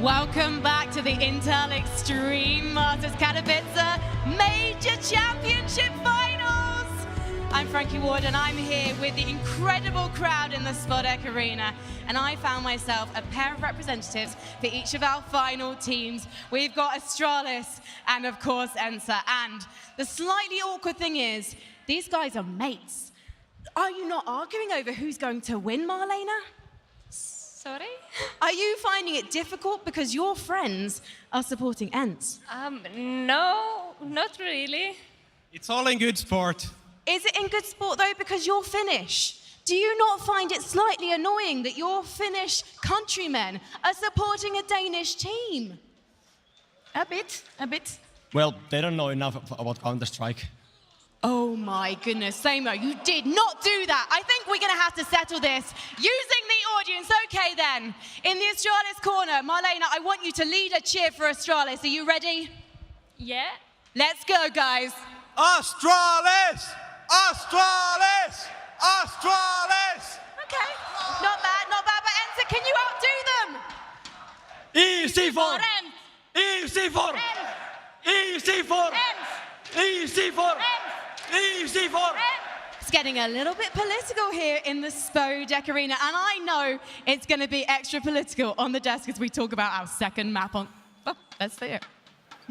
Welcome back to the Intel Extreme Masters Katowice Major Championship Finals. I'm Frankie Ward and I'm here with the incredible crowd in the Spodek Arena. And I found myself a pair of representatives for each of our final teams. We've got Astralis and of course Ence. And the slightly awkward thing is, these guys are mates. Are you not arguing over who's going to win, Marlena? Sorry? Are you finding it difficult because your friends are supporting Ence? No, not really. It's all in good sport. Is it in good sport though because you're Finnish? Do you not find it slightly annoying that your Finnish countrymen are supporting a Danish team? A bit. Well, they don't know enough about Counter-Strike. Oh my goodness, Samo, you did not do that. I think we're gonna have to settle this using the audience. Okay then, in the Astralis corner, Marlena, I want you to lead a cheer for Astralis. Are you ready? Yeah? Let's go, guys. Astralis! Astralis! Astralis! Okay, not bad, but Ence, can you outdo them? Easy for! Ence! Easy for! Easy for! Easy for! Easy for! It's getting a little bit political here in the Spodek Arena, and I know it's going to be extra political on the desk as we talk about our second map on... Oh, let's see it.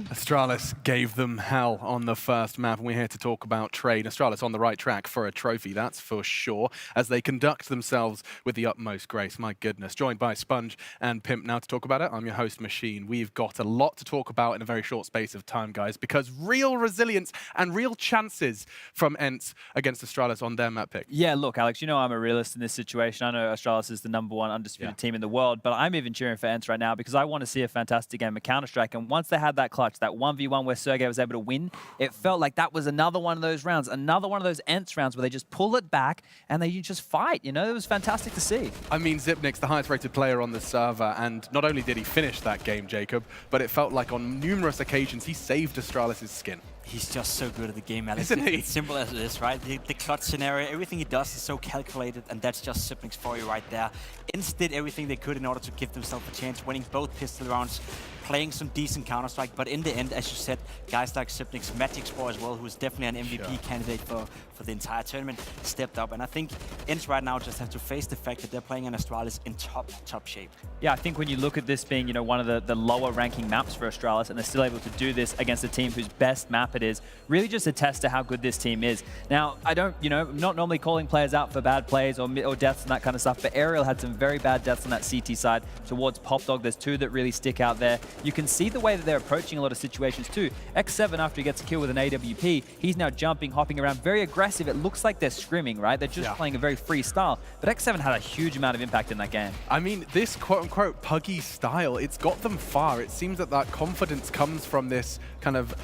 Astralis gave them hell on the first map, and we're here to talk about trade. Astralis on the right track for a trophy, that's for sure, as they conduct themselves with the utmost grace. My goodness. Joined by Sponge and Pimp now to talk about it. I'm your host, Machine. We've got a lot to talk about in a very short space of time, guys, because real resilience and real chances from Ence against Astralis on their map pick. Yeah, look, Alex, you know I'm a realist in this situation. I know Astralis is the #1 undisputed team in the world, but I'm even cheering for Ence right now because I want to see a fantastic game of Counter-Strike. And once they had that clutch, that 1v1 where Sergey was able to win, it felt like that was another one of those rounds, another one of those Ence rounds where they just pull it back and they just fight, you know? It was fantastic to see. I mean, Zipnik's the highest rated player on the server, and not only did he finish that game, Jacob, but it felt like on numerous occasions he saved Astralis' skin. He's just so good at the game, Alex. Isn't he? It's simple as it is, right? The clutch scenario, everything he does is so calculated, and that's just Zipnik's for you right there. Ence did everything they could in order to give themselves a chance, winning both pistol rounds, playing some decent Counter-Strike, but in the end, as you said, guys like Zipnik's Magic Spore as well, who's definitely an MVP candidate for the entire tournament, stepped up. And I think Ence right now just have to face the fact that they're playing an Astralis in top shape. Yeah, I think when you look at this being, you know, one of the lower ranking maps for Astralis, and they're still able to do this against a team whose best map it is, really just attests to how good this team is. Now, I don't, you know, I'm not normally calling players out for bad plays or deaths and that kind of stuff, but Aerial had some very bad deaths on that CT side towards Popdog. There's two that really stick out there. You can see the way that they're approaching a lot of situations too. X7, after he gets a kill with an AWP, he's now jumping, hopping around, very aggressive. It looks like they're scrimming, right? They're just playing a very free style, but X7 had a huge amount of impact in that game. I mean, this quote-unquote puggy style, it's got them far. It seems that that confidence comes from this kind of,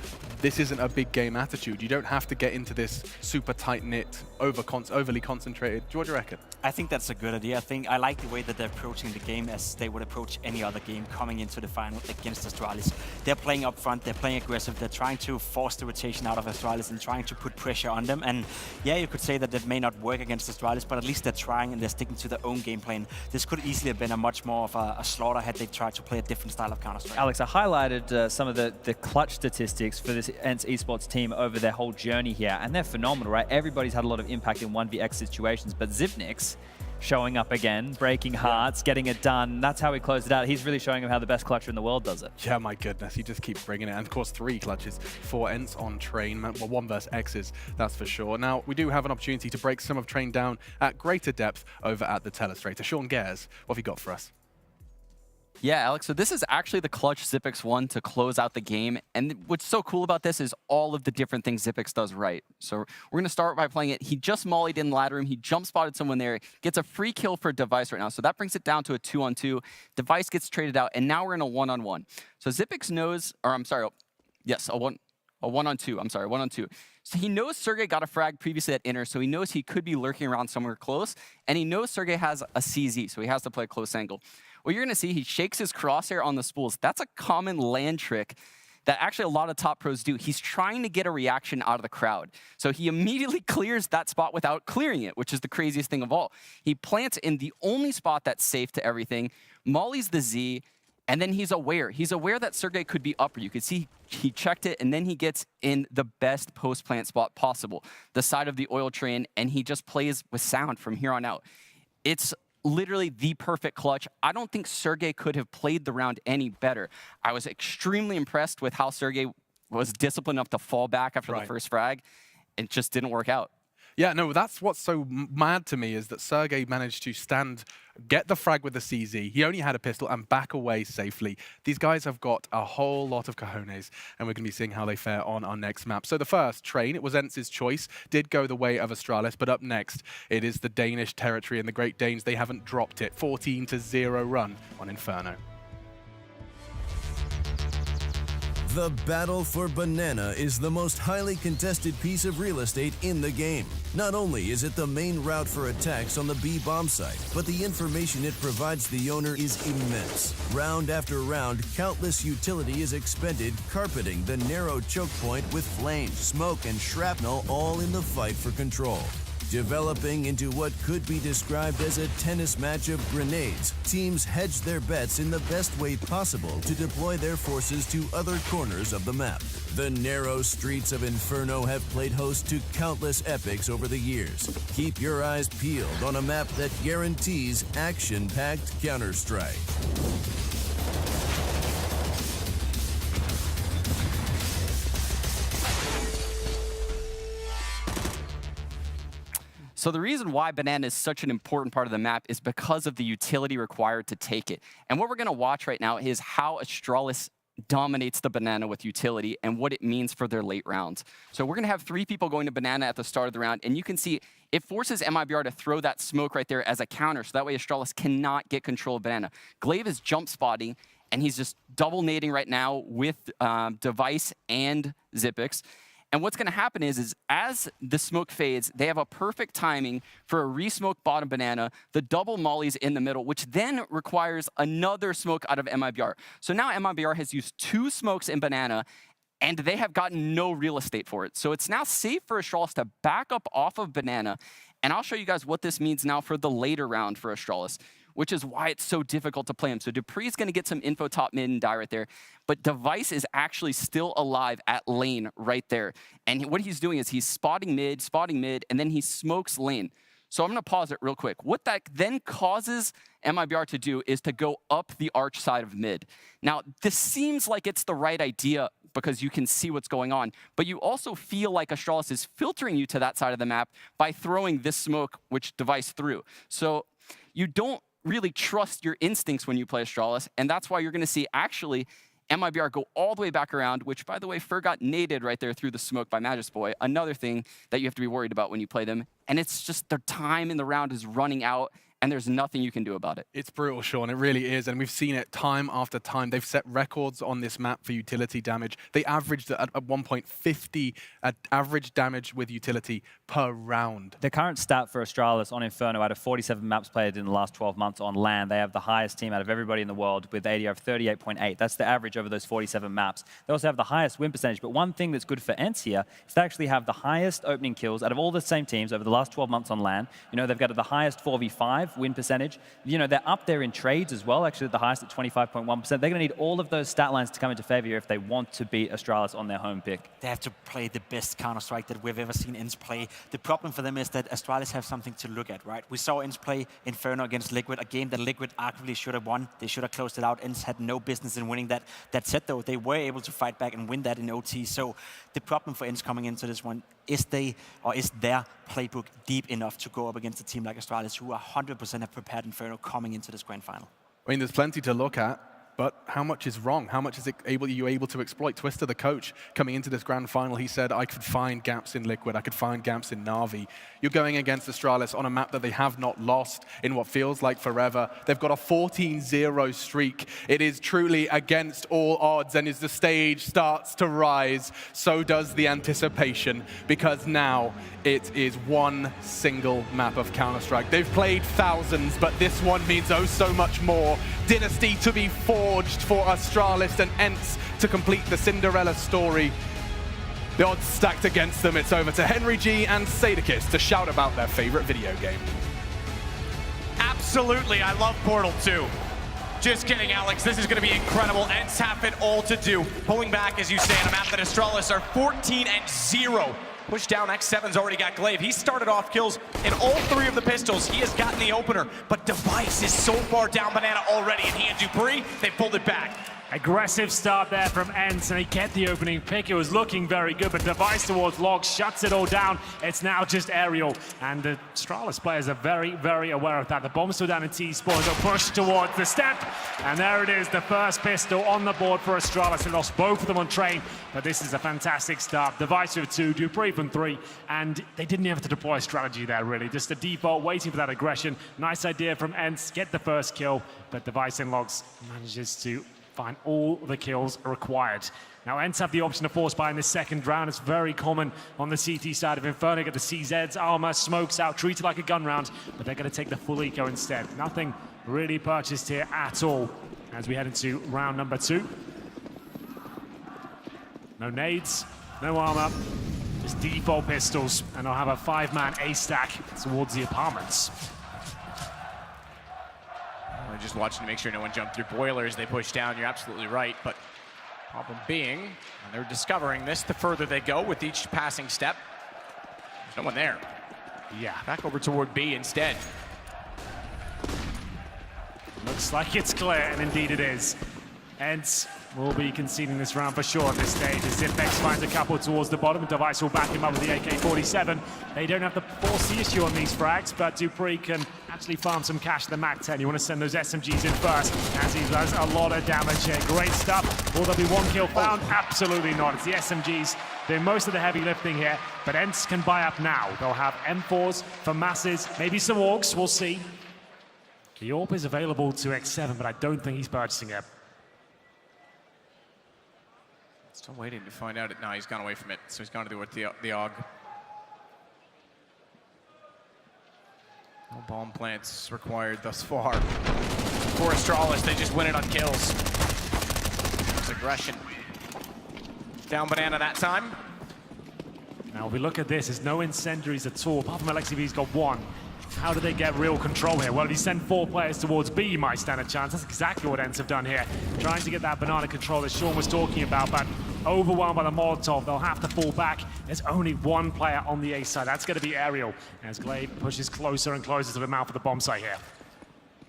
this isn't a big game attitude. You don't have to get into this super tight-knit, overly concentrated. What do you reckon? I think that's a good idea. I like the way that they're approaching the game as they would approach any other game coming into the final against Astralis. They're playing up front, they're playing aggressive, they're trying to force the rotation out of Astralis and trying to put pressure on them. And yeah, you could say that that may not work against Astralis, but at least they're trying and they're sticking to their own game plan. This could easily have been a much more of a slaughter had they tried to play a different style of Counter-Strike. Alex, I highlighted some of the clutch statistics for this Ence esports team over their whole journey here, and they're phenomenal, right? Everybody's had a lot of impact in 1vx situations, but Zipnik's showing up again, breaking hearts, getting it done. That's how he closed it out. He's really showing him how the best clutcher in the world does it. Yeah, my goodness, he just keeps bringing it. And of course, 3 clutches for Ence on Train. Well, 1 versus X's, that's for sure. Now, we do have an opportunity to break some of Train down at greater depth over at the Telestrator. Sean Gares, what have you got for us? Yeah, Alex, so this is actually the clutch Xyp9x won to close out the game. And what's so cool about this is all of the different things Xyp9x does right. So we're going to start by playing it. He just mollied in the ladder room. He jump spotted someone there, gets a free kill for Device right now. So that brings it down to a 2-on-2. Device gets traded out, and now we're in a 1-on-1. So Xyp9x knows, or I'm sorry, yes, a 1-on-2. I'm sorry, 1-on-2. So he knows Sergey got a frag previously at inner, so he knows he could be lurking around somewhere close, and he knows Sergey has a CZ, so he has to play a close angle. What you're going to see, he shakes his crosshair on the spools. That's a common land trick that actually a lot of top pros do. He's trying to get a reaction out of the crowd. So he immediately clears that spot without clearing it, which is the craziest thing of all. He plants in the only spot that's safe to everything, mollies the Z, And then he's aware. He's aware that Sergey could be upper. You could see he checked it, and then he gets in the best post-plant spot possible, the side of the oil train, and he just plays with sound from here on out. It's literally the perfect clutch. I don't think Sergey could have played the round any better. I was extremely impressed with how Sergey was disciplined enough to fall back after the first frag. It just didn't work out. Yeah, no, that's what's so mad to me is that Sergey managed to get the frag with the CZ. He only had a pistol and back away safely. These guys have got a whole lot of cojones, and we're going to be seeing how they fare on our next map. So the first, Train, it was Ence's choice, did go the way of Astralis, but up next, it is the Danish territory, and the Great Danes, they haven't dropped it. 14-0 run on Inferno. The battle for Banana is the most highly contested piece of real estate in the game. Not only is it the main route for attacks on the B bomb site, but the information it provides the owner is immense. Round after round, countless utility is expended, carpeting the narrow choke point with flames, smoke, and shrapnel, all in the fight for control. Developing into what could be described as a tennis match of grenades, teams hedge their bets in the best way possible to deploy their forces to other corners of the map. The narrow streets of Inferno have played host to countless epics over the years. Keep your eyes peeled on a map that guarantees action-packed Counter-Strike. So the reason why Banana is such an important part of the map is because of the utility required to take it. And what we're going to watch right now is how Astralis dominates the Banana with utility and what it means for their late rounds. So we're going to have 3 people going to Banana at the start of the round, and you can see it forces MIBR to throw that smoke right there as a counter, so that way Astralis cannot get control of Banana. Glaive is jump spotting, and he's just double nading right now with Device and Xyp9x. And what's going to happen is as the smoke fades, they have a perfect timing for a re-smoke bottom Banana, the double mollies in the middle, which then requires another smoke out of MIBR. So now MIBR has used 2 smokes in Banana, and they have gotten no real estate for it. So it's now safe for Astralis to back up off of Banana, and I'll show you guys what this means now for the later round for Astralis, which is why it's so difficult to play him. So Dupree's going to get some info top mid and die right there, but Device is actually still alive at lane right there. And what he's doing is he's spotting mid, and then he smokes lane. So I'm going to pause it real quick. What that then causes MIBR to do is to go up the arch side of mid. Now, this seems like it's the right idea because you can see what's going on, but you also feel like Astralis is filtering you to that side of the map by throwing this smoke, which Device threw. So you don't really trust your instincts when you play Astralis, and that's why you're going to see actually MIBR go all the way back around, which, by the way, Fer got naded right there through the smoke by Magisboy. Another thing that you have to be worried about when you play them, and it's just the time in the round is running out, and there's nothing you can do about it. It's brutal, Sean. It really is, and we've seen it time after time. They've set records on this map for utility damage. They averaged at one point 50 average damage with utility per round. The current stat for Astralis on Inferno, out of 47 maps played in the last 12 months on LAN, they have the highest team out of everybody in the world with ADR of 38.8. That's the average over those 47 maps. They also have the highest win percentage, but one thing that's good for Ence here is they actually have the highest opening kills out of all the same teams over the last 12 months on LAN. You know, they've got the highest 4v5 win percentage. You know, they're up there in trades as well, actually the highest at 25.1%. They're going to need all of those stat lines to come into favor here if they want to beat Astralis on their home pick. They have to play the best Counter-Strike that we've ever seen Ence play. The problem for them is that Astralis have something to look at, right? We saw Ence play Inferno against Liquid, a game that Liquid arguably should have won. They should have closed it out. Ence had no business in winning that. That said, though, they were able to fight back and win that in OT. So the problem for Ence coming into this one is their playbook deep enough to go up against a team like Astralis, who 100% have prepared Inferno coming into this grand final. I mean, there's plenty to look at, but how much is wrong? How much is you able to exploit? Twister, the coach, coming into this grand final, he said, I could find gaps in Liquid, I could find gaps in Na'Vi. You're going against Astralis on a map that they have not lost in what feels like forever. They've got a 14-0 streak. It is truly against all odds, and as the stage starts to rise, so does the anticipation, because now it is one single map of Counter-Strike. They've played thousands, but this one means oh so much more. Dynasty to be forged for Astralis and Ence to complete the Cinderella story. The odds stacked against them. It's over to Henry G and Sadakis to shout about their favorite video game. Absolutely, I love Portal 2. Just kidding, Alex. This is going to be incredible. Ence have it all to do. Pulling back, as you say, on a map that Astralis are 14-0. Push down, X7's already got Glaive. He started off kills in all 3 of the pistols. He has gotten the opener, but Device is so far down Banana already, and he and Dupree, they pulled it back. Aggressive start there from Ence, and he get the opening pick. It was looking very good, but Device towards Log shuts it all down. It's now just Aerial, and the Astralis players are very, very aware of that. The bomb's still down in T-spawn, they'll push towards the step, and there it is, the first pistol on the board for Astralis. They lost both of them on train, but this is a fantastic start. Device with 2, Dupree from 3, and they didn't have to deploy strategy there, really. Just a default, waiting for that aggression. Nice idea from Ence, get the first kill, but Device in Logs manages to find all the kills required. Now, Ence have the option to force buy in the second round. It's very common on the CT side of Inferno. Get the CZ's armor, smokes out, treated like a gun round, but they're going to take the full eco instead. Nothing really purchased here at all as we head into round number 2. No nades, no armor, just default pistols, and I'll have a 5-man A-stack towards the apartments. Just watching to make sure no one jumped through boilers. They push down, you're absolutely right, but problem being, and they're discovering this the further they go with each passing step. There's no one there. Yeah. Back over toward B instead. Looks like it's clear, and indeed it is. Ence will be conceding this round for sure at this stage as Zipex finds a couple towards the bottom. Device will back him up with the AK-47. They don't have to force the issue on these frags, but Dupree can actually farm some cash to the MAC-10. You want to send those SMGs in first, as he does a lot of damage here. Great stuff. Will there be one kill found? Absolutely not. It's the SMGs doing most of the heavy lifting here, but Ence can buy up now. They'll have M4s for masses, maybe some orcs, we'll see. The AWP is available to X7, but I don't think he's purchasing it. Still waiting to find out. No, he's gone away from it, so he's gone to do with the AUG. No bomb plants required thus far. For Astralis, they just win it on kills. It's aggression. Down Banana that time. Now, if we look at this, there's no incendiaries at all. Apart from LXV's got 1. How do they get real control here? Well, if you send 4 players towards B, you might stand a chance. That's exactly what Ence have done here. Trying to get that banana control that Sean was talking about, but overwhelmed by the Molotov, they'll have to fall back. There's only 1 player on the A side. That's going to be Aerial, as Glaive pushes closer and closer to the mouth of the bomb site here.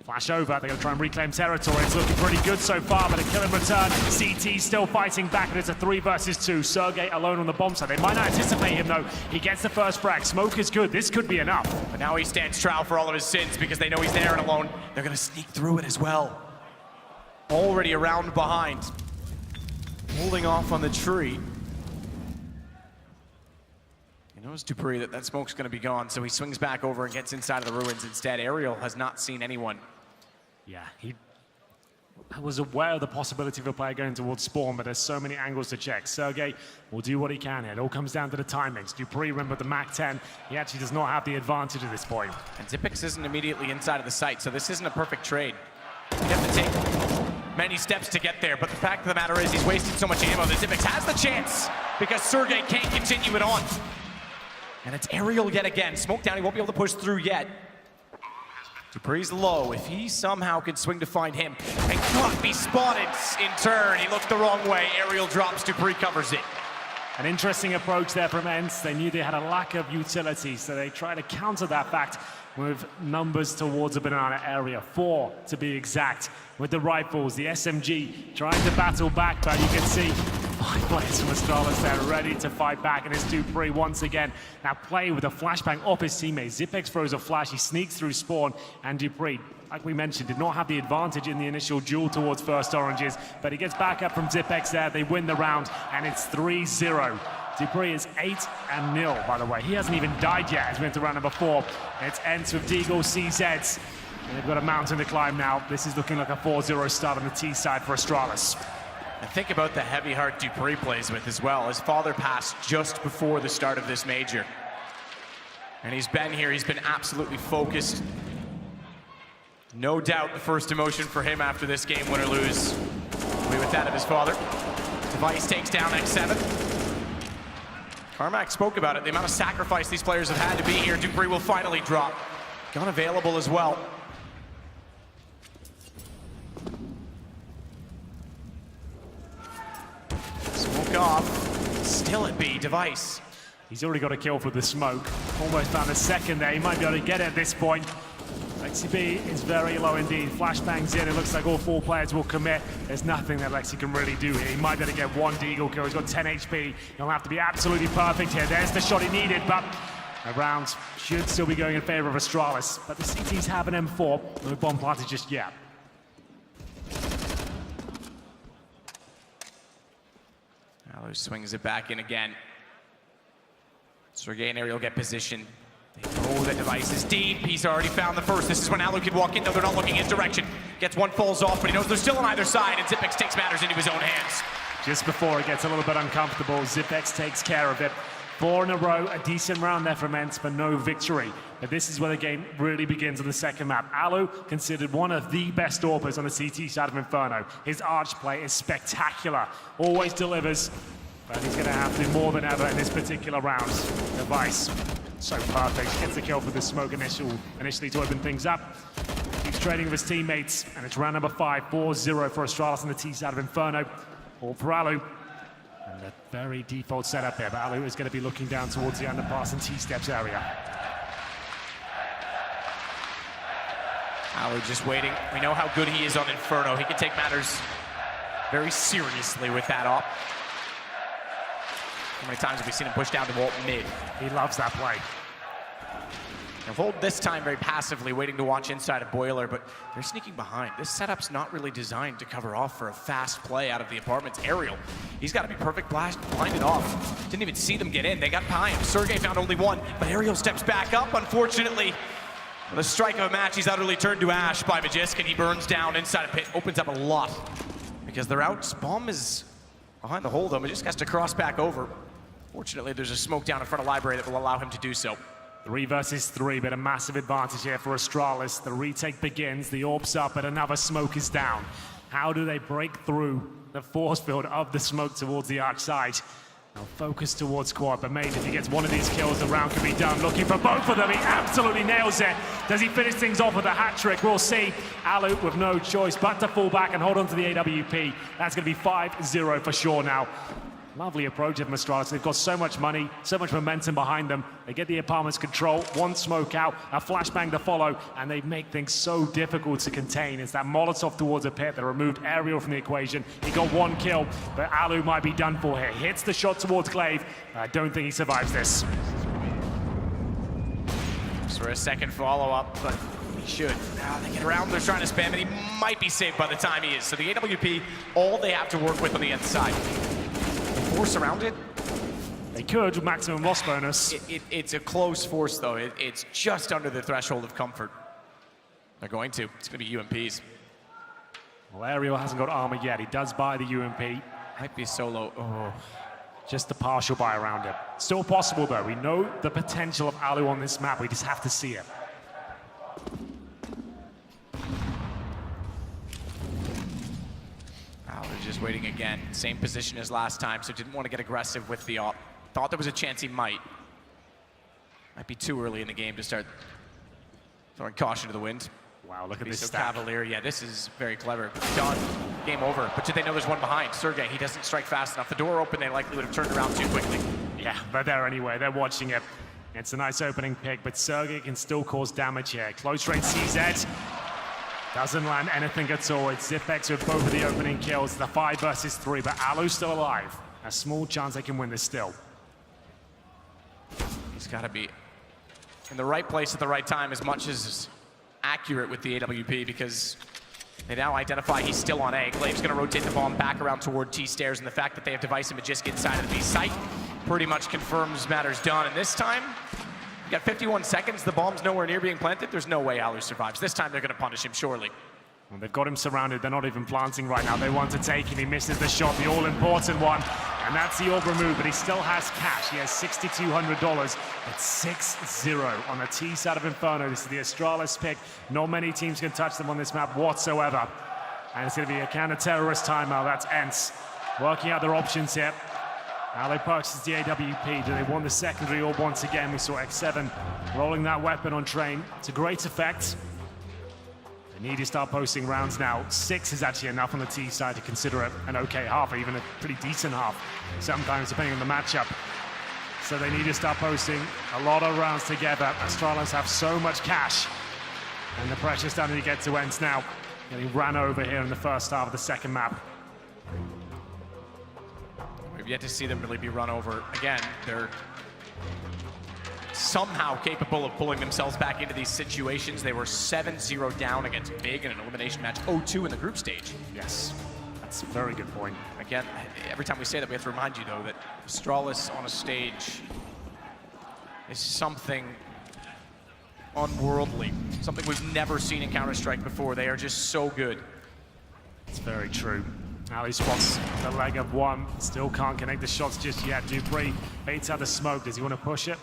Flash over, they're going to try and reclaim territory. It's looking pretty good so far, but a kill in return. CT still fighting back, and it's a 3 versus 2. Sergey alone on the bomb site. They might not anticipate him, though. He gets the first frag. Smoke is good. This could be enough. But now he stands trial for all of his sins because they know he's there and alone. They're going to sneak through it as well. Already around behind. Holding off on the tree. He knows Dupree that smoke's going to be gone, so he swings back over and gets inside of the ruins instead. Aerial has not seen anyone. Yeah, he was aware of the possibility of a player going towards spawn, but there's so many angles to check. Sergey will do what he can here. It all comes down to the timings. Dupree, remember the MAC-10, he actually does not have the advantage at this point. And Zipex isn't immediately inside of the site, so this isn't a perfect trade. You have to take many steps to get there, but the fact of the matter is he's wasted so much ammo that Zipex has the chance because Sergey can't continue it on. And it's Aerial yet again. Smoke down, he won't be able to push through yet. Dupree's low. If he somehow can swing to find him and not be spotted in turn, he looked the wrong way. Aerial drops, Dupree covers it. An interesting approach there from Ence. They knew they had a lack of utility, so they tried to counter that fact with numbers towards the banana area. 4 to be exact, with the rifles, the SMG trying to battle back, but you can see 5 players from Astralis there ready to fight back, and it's Dupree once again. Now play with a flashbang off his teammate. Zipex throws a flash, he sneaks through spawn, and Dupree, like we mentioned, did not have the advantage in the initial duel towards first oranges, but he gets back up from Zipex there. They win the round, and it's 3-0. Dupree is 8-0, by the way. He hasn't even died yet as we enter round number 4. It's Ence with Deagle, CZs. And they've got a mountain to climb now. This is looking like a 4-0 start on the T side for Astralis. And think about the heavy heart Dupree plays with as well. His father passed just before the start of this major. And he's been here, he's been absolutely focused. No doubt the first emotion for him after this game, win or lose, will be with that of his father. Device takes down X7. Carmack spoke about it, the amount of sacrifice these players have had to be here. Dupree will finally drop. Gun available as well. took off. Still at B, Device. He's already got a kill for the smoke. Almost found a second there. He might be able to get it at this point. Lexi B is very low indeed. Flashbangs in. It looks like all 4 players will commit. There's nothing that Lexi can really do here. He might be able to get 1 deagle kill. He's got 10 HP. He'll have to be absolutely perfect here. There's the shot he needed, but the round should still be going in favor of Astralis. But the CTs have an M4. No bomb planted just yet. Alu swings it back in again. Sergey and Ariel get position. They know the Device is deep. He's already found the first. This is when Alu could walk in, though they're not looking his direction. Gets one, falls off, but he knows they're still on either side, and Zipex takes matters into his own hands. Just before it gets a little bit uncomfortable, Zipex takes care of it. 4 in a row, a decent round there from Ence, but no victory. But this is where the game really begins on the second map. Alu, considered one of the best AWPers on the CT side of Inferno. His arch play is spectacular, always delivers, but he's going to have to do more than ever in this particular round. Device, so perfect, gets the kill for the smoke initially to open things up. Keeps trading with his teammates, and it's round number 5, 4-0 for Astralis on the T side of Inferno. All for Alu. And a very default setup there, but Alu is going to be looking down towards the underpass and T-steps area. Alu just waiting. We know how good he is on Inferno. He can take matters very seriously with that op. How many times have we seen him push down to Walt mid? He loves that play. Now Volt this time very passively, waiting to watch inside of Boiler, but they're sneaking behind. This setup's not really designed to cover off for a fast play out of the apartments. Ariel, he's got to be perfect blinded off. Didn't even see them get in. They got behind him. Sergey found only one, but Ariel steps back up. Unfortunately, with a strike of a match, he's utterly turned to ash by Magisk, and he burns down inside a pit. Opens up a lot because they're out. Bomb is behind the hole, though. Magisk has to cross back over. Fortunately, there's a smoke down in front of Library that will allow him to do so. 3 versus 3, but a massive advantage here for Astralis. The retake begins, the orb's up, but another smoke is down. How do they break through the force field of the smoke towards the arch side? They'll focus towards quad, but maybe if he gets one of these kills, the round can be done. Looking for both of them, he absolutely nails it. Does he finish things off with a hat trick? We'll see. Alu with no choice but to fall back and hold on to the AWP. That's going to be 5-0 for sure now. Lovely approach of Astralis. They've got so much money, so much momentum behind them. They get the apartment's control, 1 smoke out, a flashbang to follow, and they make things so difficult to contain. It's that Molotov towards a pit that removed Ariel from the equation. He got 1 kill, but Alu might be done for here. Hits the shot towards Glaive. I don't think he survives this. For a second follow-up, but he should. Now they get around, they're trying to spam, and he might be saved by the time he is. So the AWP, all they have to work with on the inside. Force around it? They could with maximum loss bonus. It's a close force, though. It's just under the threshold of comfort. They're going to. It's going to be UMPs. Well, Ariel hasn't got armor yet. He does buy the UMP. Might be solo. Oh. Just a partial buy around it. Still possible, though. We know the potential of Alu on this map. We just have to see it. Just waiting again. Same position as last time, so didn't want to get aggressive with the op. Thought there was a chance he might. Might be too early in the game to start throwing caution to the wind. Wow, look at this so stack. cavalier. Yeah, this is very clever. Done. Game over. But did they know there's one behind? Sergey, he doesn't strike fast enough. The door open, they likely would have turned around too quickly. Yeah, but they're anyway. They're watching it. It's a nice opening pick, but Sergey can still cause damage here. Close range CZ. Doesn't land anything at all. It's Zipex with both of the opening kills. The 5 versus 3, but Alu's still alive. A small chance they can win this still. He's got to be in the right place at the right time as much as accurate with the AWP because they now identify he's still on A. Glaive's going to rotate the bomb back around toward T-stairs, and the fact that they have Device and Magisk inside of the B site pretty much confirms matters done. And this time, got 51 seconds, the bomb's nowhere near being planted. There's no way Alu survives. This time they're going to punish him, surely. Well, they've got him surrounded. They're not even planting right now. They want to take him. He misses the shot, the all-important one. And that's the orb remove, but he still has cash. He has $6,200. It's 6-0 on the T side of Inferno. This is the Astralis pick. Not many teams can touch them on this map whatsoever. And it's going to be a counter-terrorist timeout. That's Ence working out their options here. Alu purchases the AWP. Do they want the secondary orb once again? We saw X7 rolling that weapon on train to great effect. They need to start posting rounds now. 6 is actually enough on the T side to consider it an okay half, or even a pretty decent half, sometimes depending on the matchup. So they need to start posting a lot of rounds together. Astralis have so much cash, and the pressure's starting to get to Ence now. Getting ran over here in the first half of the second map. We've yet to see them really be run over. Again, they're somehow capable of pulling themselves back into these situations. They were 7-0 down against Big in an elimination match, 0-2 in the group stage. Yes, that's a very good point. Again, every time we say that, we have to remind you, though, that Astralis on a stage is something unworldly, something we've never seen in Counter-Strike before. They are just so good. It's very true. Now he spots the leg of one, still can't connect the shots just yet. Dupree baits out the smoke. Does he want to push it?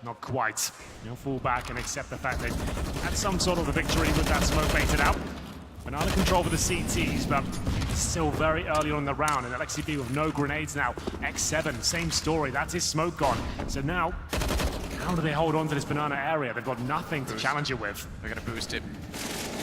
Not quite. He'll fall back and accept the fact that he had some sort of a victory with that smoke baited out. But out of control for the CTs, but still very early on in the round. And LXCB with no grenades now. X7, same story. That's his smoke gone. So now, how do they hold on to this banana area? They've got nothing to challenge it with. They're going to boost it.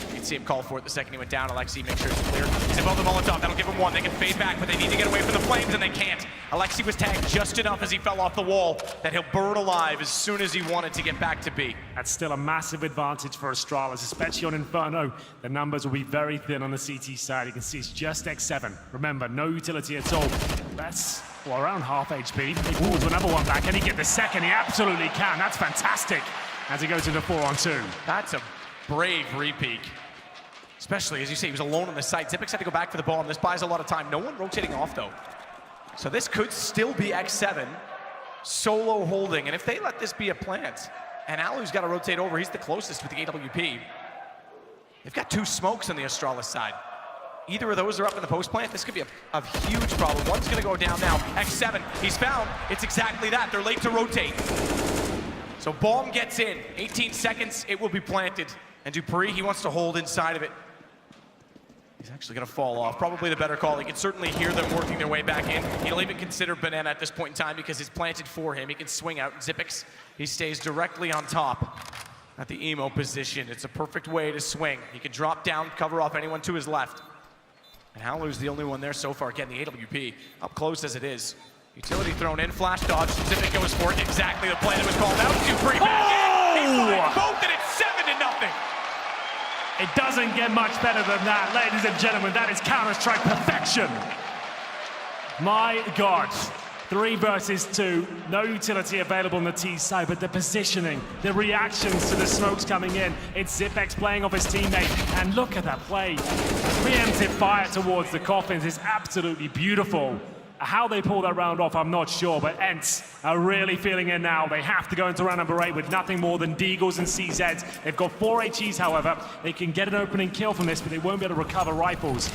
You can see him call for it the second he went down. Alexi makes sure it's clear. He's above the Molotov. That'll give him one. They can fade back, but they need to get away from the flames, and they can't. Alexi was tagged just enough as he fell off the wall that he'll burn alive as soon as he wanted to get back to B. That's still a massive advantage for Astralis, especially on Inferno. The numbers will be very thin on the CT side. You can see it's just X7. Remember, no utility at all. That's, well, around half HP. He pulls another one back. Can he get the second? He absolutely can. That's fantastic as he goes into 4-on-2. That's a brave repeat. Especially, as you say, he was alone on the site. Xyp9x had to go back for the bomb. This buys a lot of time. No one rotating off, though. So this could still be X7 solo holding. And if they let this be a plant, and Alu's got to rotate over, he's the closest with the AWP. They've got 2 smokes on the Astralis side. Either of those are up in the post plant. This could be a huge problem. One's going to go down now. X7, he's found. It's exactly that. They're late to rotate. So bomb gets in. 18 seconds, it will be planted. And Dupree, he wants to hold inside of it. He's actually going to fall off. Probably the better call. He can certainly hear them working their way back in. He'll even consider Banana at this point in time because it's planted for him. He can swing out. Xyp9x, he stays directly on top at the emo position. It's a perfect way to swing. He can drop down, cover off anyone to his left. And Howler's the only one there so far. Again, the AWP, up close as it is. Utility thrown in, flash dodge. Xyp9x goes for it. Exactly the play that was called out. Dupree back in. He finds both, and it's 7-0. It doesn't get much better than that, ladies and gentlemen. That is Counter-Strike perfection. My God. 3 versus 2. No utility available on the T side, but the positioning, the reactions to the smokes coming in. It's Xyp9x playing off his teammate. And look at that play. Preemptive fire towards the coffins is absolutely beautiful. How they pull that round off, I'm not sure, but Ence are really feeling it now. They have to go into round number 8 with nothing more than Deagles and CZs. They've got 4 HEs, however. They can get an opening kill from this, but they won't be able to recover rifles.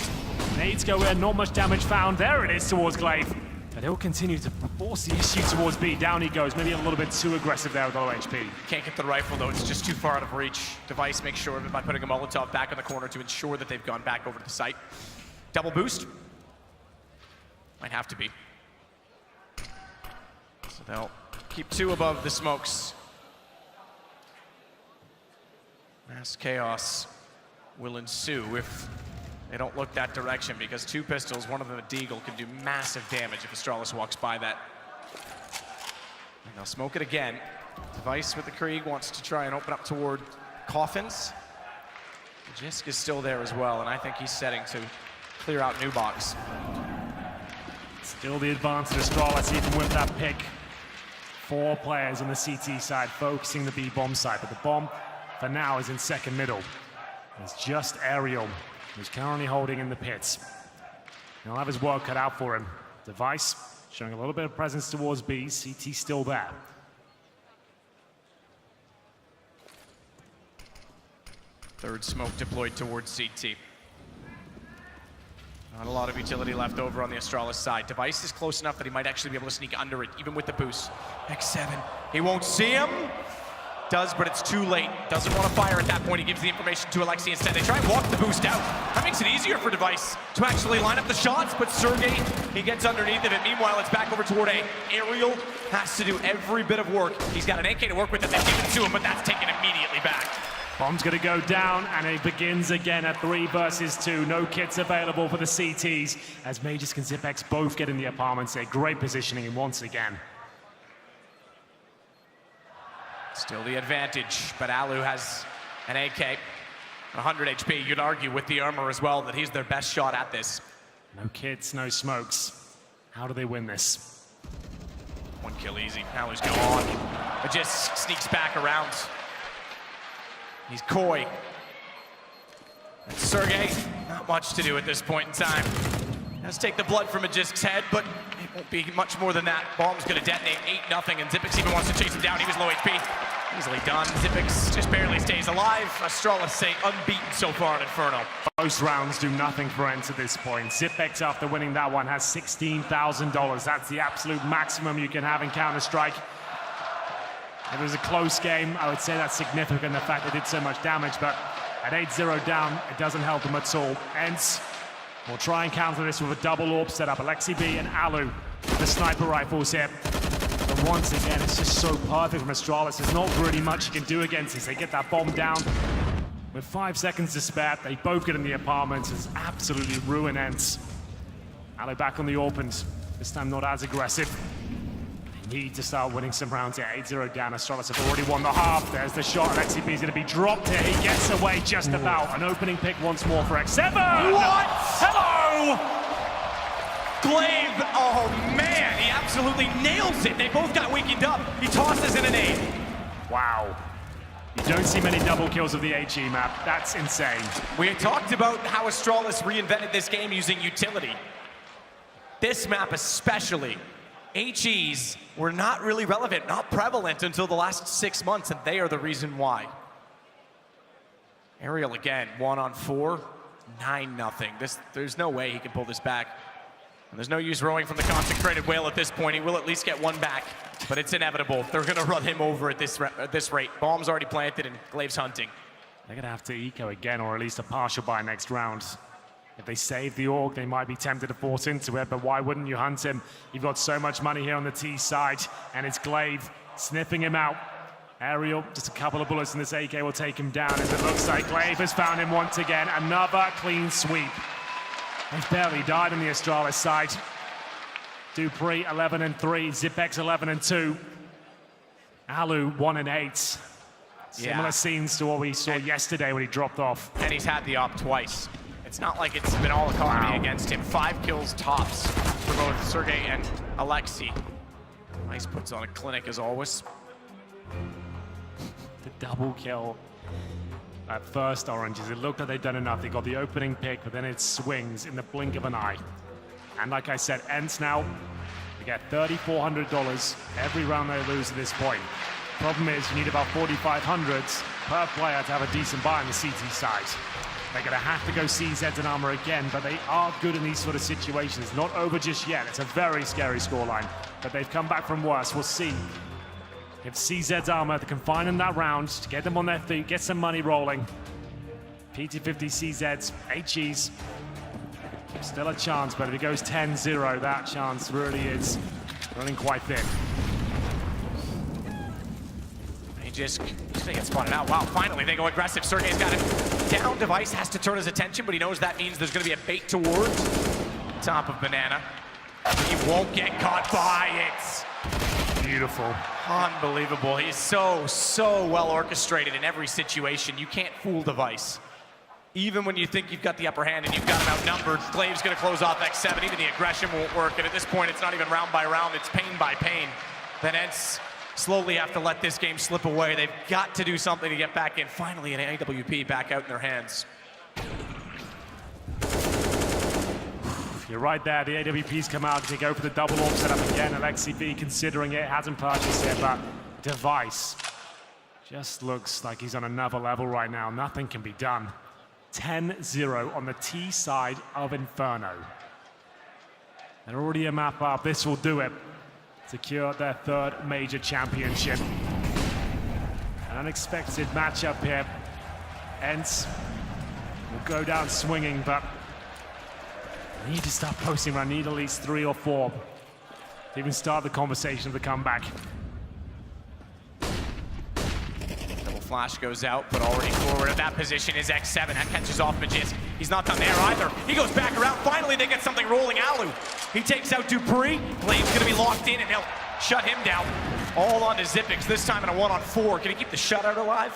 Nades go in, not much damage found. There it is towards Glaive. But he'll continue to force the issue towards B. Down he goes, maybe a little bit too aggressive there with low HP. Can't get the rifle, though. It's just too far out of reach. Device makes sure of it by putting a Molotov back in the corner to ensure that they've gone back over to the site. Double boost. Might have to be. So they'll keep 2 above the smokes. Mass chaos will ensue if they don't look that direction, because 2 pistols, one of them a Deagle, can do massive damage if Astralis walks by that. And they'll smoke it again. Device with the Krieg wants to try and open up toward coffins. Jisk is still there as well, and I think he's setting to clear out new box. Still the advantage of Astralis, even with that pick. 4 players on the CT side focusing the B bomb side, but the bomb for now is in second middle. It's just Aerial, who's currently holding in the pits. He'll have his work cut out for him. Device showing a little bit of presence towards B. CT still there. Third smoke deployed towards CT. Not a lot of utility left over on the Astralis side. Device is close enough that he might actually be able to sneak under it, even with the boost. X7, he won't see him. Does, but it's too late. Doesn't want to fire at that point. He gives the information to Alexi instead. They try and walk the boost out. That makes it easier for Device to actually line up the shots, but Sergey, he gets underneath of it. Meanwhile, it's back over toward A. Aerial has to do every bit of work. He's got an AK to work with that they've given to him, but that's taken immediately back. Bomb's gonna go down, and it begins again at 3 versus 2. No kits available for the CTs, as Mages and Zipex both get in the apartments. A great positioning once again. Still the advantage, but Alu has an AK, 100 HP. You'd argue with the armor as well that he's their best shot at this. No kits, no smokes. How do they win this? One kill easy. Alu's gone. It just sneaks back around. He's coy. And Sergey, not much to do at this point in time. Let's take the blood from Magisk's head, but it won't be much more than that. Bomb's gonna detonate 8-0, and Zipex even wants to chase him down. He was low HP. Easily done. Zipex just barely stays alive. Astralis say unbeaten so far in Inferno. Most rounds do nothing for Ence at this point. Zipex, after winning that one, has $16,000. That's the absolute maximum you can have in Counter-Strike. It was a close game. I would say that's significant, the fact they did so much damage, but at 8-0 down, it doesn't help them at all. Ence will try and counter this with a double AWP setup. Alexi B and Alu, the sniper rifles here. But once again, it's just so perfect from Astralis. There's not really much you can do against this. They get that bomb down with 5 seconds to spare. They both get in the apartments. It's absolutely ruin Ence. Alu back on the open. This time not as aggressive. They need to start winning some rounds here. 8-0 down. Astralis have already won the half. There's the shot. Alexi B is going to be dropped here. He gets away just about. An opening pick once more for X7. What? Hello! Glaive, oh man, he absolutely nails it. They both got weakened up. He tosses in a nade. Wow. You don't see many double kills of the HE map. That's insane. We had talked about how Astralis reinvented this game using utility. This map especially. HEs were not really relevant, not prevalent until the last 6 months, and they are the reason why. Aerial again, 1-on-4, 9-0. There's no way he can pull this back. And there's no use rowing from the consecrated whale at this point. He will at least get one back, but it's inevitable. They're gonna run him over at this rate. Bomb's already planted and Glaive's hunting. They're gonna have to eco again, or at least a partial buy next round. If they save the AUG, they might be tempted to force into it, but why wouldn't you hunt him? You've got so much money here on the T side, and it's Glaive sniffing him out. Aerial, just a couple of bullets in this AK will take him down, as it looks like Glaive has found him once again. Another clean sweep. They've barely died on the Astralis side. Dupree 11-3, Zipex 11-2. Alu 1-8. Similar scenes to what we saw yesterday when he dropped off. And he's had the op twice. It's not like it's been all economy against him. 5 kills tops for both Sergey and Alexi. Nice puts on a clinic as always. The double kill at first Oranges. It looked like they'd done enough. They got the opening pick, but then it swings in the blink of an eye. And like I said, Ence now, they get $3,400 every round they lose at this point. Problem is, you need about 4,500 per player to have a decent buy on the CT side. They're going to have to go CZ and armor again, but they are good in these sort of situations. Not over just yet. It's a very scary scoreline, but they've come back from worse. We'll see if CZ's armor can find them that round to get them on their feet, get some money rolling. PT50 CZs, HEs, still a chance, but if it goes 10-0, that chance really is running quite thin. He just gonna get spotted out. Wow, finally they go aggressive. Sergey's got it down. Device has to turn his attention, but he knows that means there's gonna be a bait towards top of Banana. He won't get caught by it. Beautiful. Unbelievable. He's so well orchestrated in every situation. You can't fool Device. Even when you think you've got the upper hand and you've got him outnumbered, Glaive's gonna close off X7. Even the aggression won't work. And at this point, it's not even round by round, it's pain by pain. Then Ence slowly have to let this game slip away. They've got to do something to get back in. Finally, an AWP back out in their hands. You're right there, the AWP's come out to go for the double AWP setup again. Alexi B considering it, hasn't purchased it, but Device just looks like he's on another level right now. Nothing can be done. 10-0 on the T side of Inferno. They're already a map up, this will do it. Secure their 3rd major championship. An unexpected matchup here. Ence will go down swinging, but I need to start posting. I need at least 3 or 4 to even start the conversation of the comeback. Double flash goes out, but already forward at that position is X7. That catches off Magisk. He's not done there either. He goes back around. Finally, they get something rolling. Alu. He takes out Dupree. Blade's gonna be locked in, and they'll shut him down. All on to Xyp9x, this time in a 1-on-4. Can he keep the shutout alive?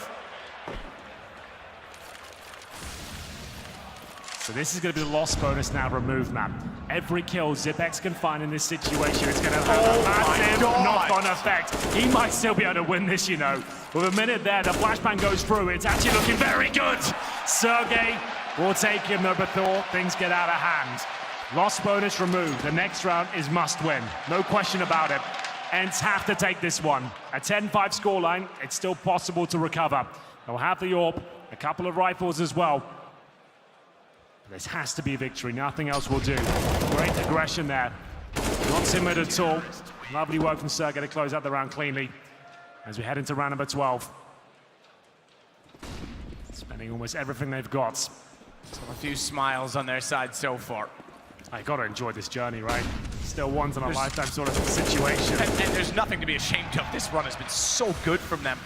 So this is going to be the loss bonus now removed, man. Every kill Xyp9x can find in this situation, it's going to have a massive knock-on effect. He might still be able to win this, you know. With a minute there, the flashbang goes through. It's actually looking very good. Sergey will take him, though, but things get out of hand. Loss bonus removed. The next round is must win. No question about it. Ence have to take this one. A 10-5 scoreline, it's still possible to recover. They'll have the AWP, a couple of rifles as well. This has to be a victory, nothing else will do. Great aggression there. Not timid at all. Lovely work from Sergey to close out the round cleanly as we head into round number 12. Spending almost everything they've got. So a few smiles on their side so far. I gotta enjoy this journey, right? Still once in a lifetime sort of situation. And there's nothing to be ashamed of. This run has been so good from them.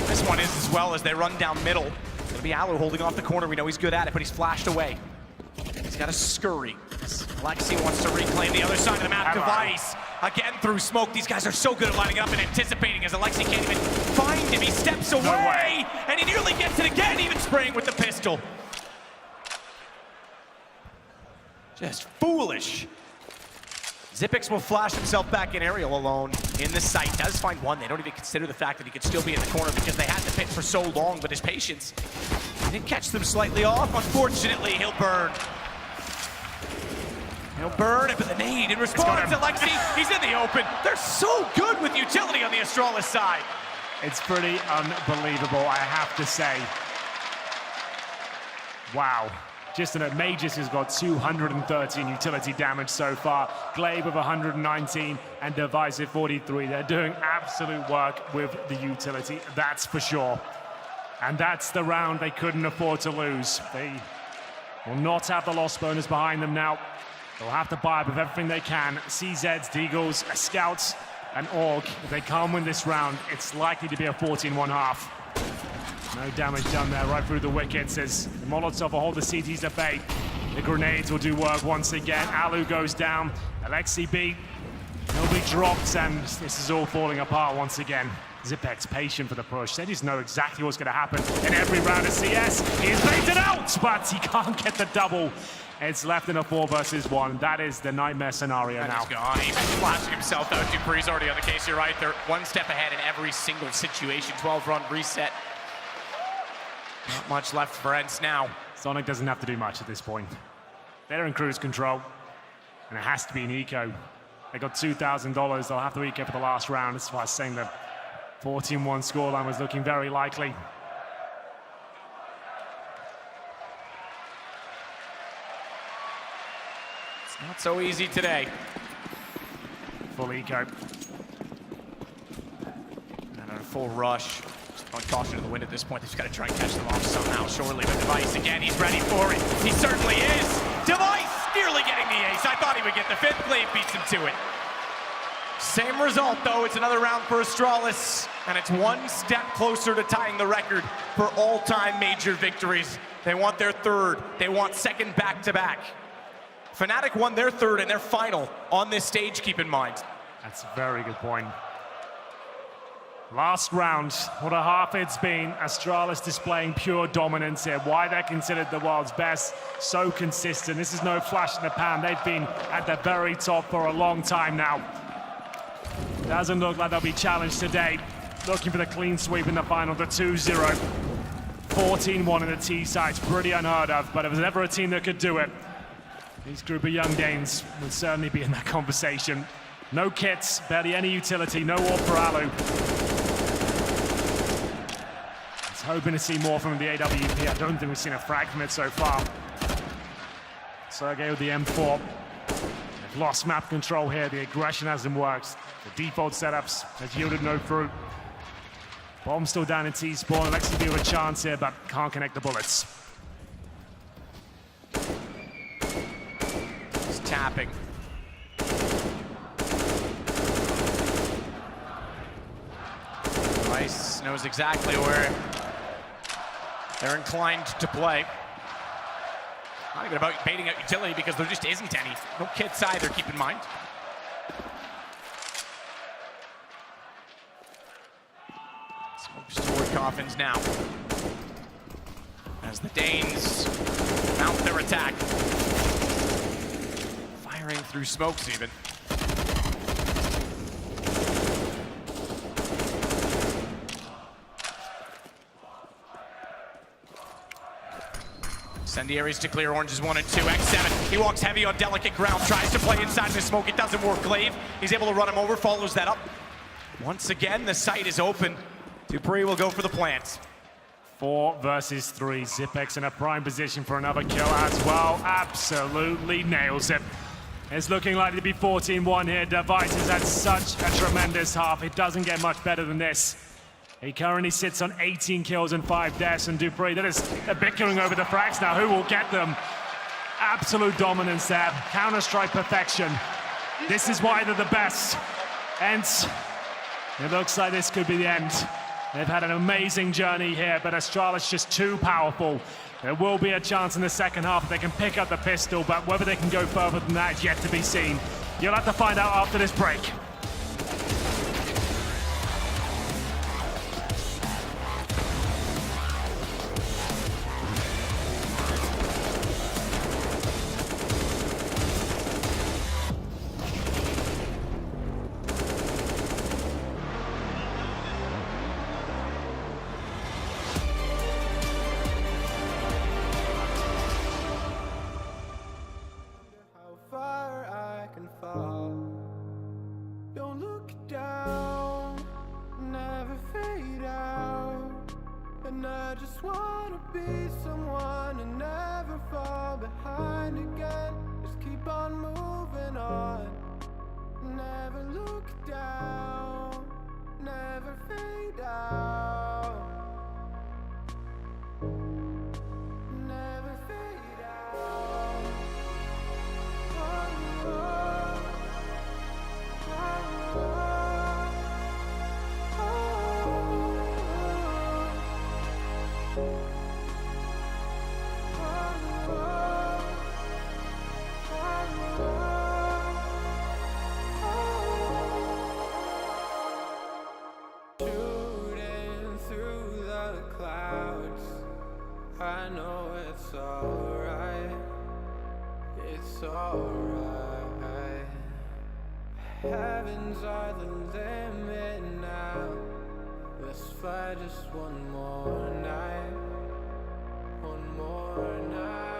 This one is as well as they run down middle. It's gonna be Alu holding off the corner. We know he's good at it, but he's flashed away. He's got to scurry. Lexi wants to reclaim the other side of the map. KaTOWICE again through smoke. These guys are so good at lining up and anticipating as Alexi can't even find him. He steps away, and he nearly gets it again, even spraying with the pistol. Just foolish. Xyp9x will flash himself back in aerial alone in the site. Does find one. They don't even consider the fact that he could still be in the corner because they had to pit for so long, but his patience did catch them slightly off. Unfortunately, he'll burn. He'll burn it, but the nade in response to Lexi, he's in the open. They're so good with utility on the Astralis side. It's pretty unbelievable, I have to say. Wow. Just an Magus has got 213 utility damage so far. Glaive with 119 and Divisive 43. They're doing absolute work with the utility, that's for sure. And that's the round they couldn't afford to lose. They will not have the loss bonus behind them now. They'll have to buy up with everything they can. CZs, Deagles, Scouts, and Org. If they can't win this round, it's likely to be a 14-1/2. No damage done there, right through the wickets as the Molotov will hold the CTs at bay. The grenades will do work once again. Alu goes down. Alexi B, nobody drops, and this is all falling apart once again. Xyp9x patient for the push. They just know exactly what's going to happen in every round of CS. He is baited out, but he can't get the double. It's left in a 4 versus 1. That is the nightmare scenario now. He's gone. He's flashing himself out. Dupree's already on the case. You're right. They're one step ahead in every single situation. 12-run reset. Not much left for Ence now. Sonic doesn't have to do much at this point. They're in cruise control, and it has to be an eco. They got $2,000. They'll have to eco for the last round. That's why I was saying the 14-1 scoreline was looking very likely. It's not so easy today. Full eco. And a full rush. On caution to the wind at this point. They've just got to try and catch them off somehow. Surely with Device again. He's ready for it. He certainly is. Device nearly getting the ace. I thought he would get the 5th. Glaive beats him to it. Same result, though. It's another round for Astralis, and it's one step closer to tying the record for all-time major victories. They want their 3rd. They want 2nd back-to-back. Fnatic won their 3rd and their final on this stage, keep in mind. That's a very good point. Last round, what a half it's been. Astralis displaying pure dominance here. Why they're considered the world's best, so consistent. This is no flash in the pan. They've been at the very top for a long time now. Doesn't look like they'll be challenged today. Looking for the clean sweep in the final, the 2-0. 14-1 in the T sides, pretty unheard of, but if there's ever a team that could do it, these group of young Danes would certainly be in that conversation. No kits, barely any utility, no AWP for Alu. Hoping to see more from the AWP. I don't think we've seen a frag from it so far. Sergey with the M4. They've lost map control here. The aggression hasn't worked. The default setups has yielded no fruit. Bomb still down in T-spawn. Alexi B with a chance here, but can't connect the bullets. Just tapping. Rice knows exactly where they're inclined to play. Not even about baiting out utility because there just isn't any. No kits either, keep in mind. Smokes toward coffins now. As the Danes mount their attack. Firing through smokes even. Incendiaries to clear oranges 1 and 2. X7, he walks heavy on delicate ground, tries to play inside the smoke. It doesn't work. Glaive, he's able to run him over, follows that up. Once again, the site is open. Dupree will go for the plants. 4 versus 3. Zipex in a prime position for another kill as well. Absolutely nails it. It's looking likely to be 14-1 here. Device has had such a tremendous half. It doesn't get much better than this. He currently sits on 18 kills and 5 deaths, and Dupree, that is a bickering over the frags now. Who will get them? Absolute dominance there. Counter-strike perfection. This is why they're the best. Ence, it looks like this could be the end. They've had an amazing journey here, but Astralis just too powerful. There will be a chance in the second half if they can pick up the pistol, but whether they can go further than that is yet to be seen. You'll have to find out after this break. Don't look down, never fade out. And I just wanna be someone and never fall behind again. Just keep on moving on. Never look down, never fade out. Never fade out. Shooting through the clouds, I know it's alright. It's alright. Heavens are the limit now. Let's fly just one more night. One more night.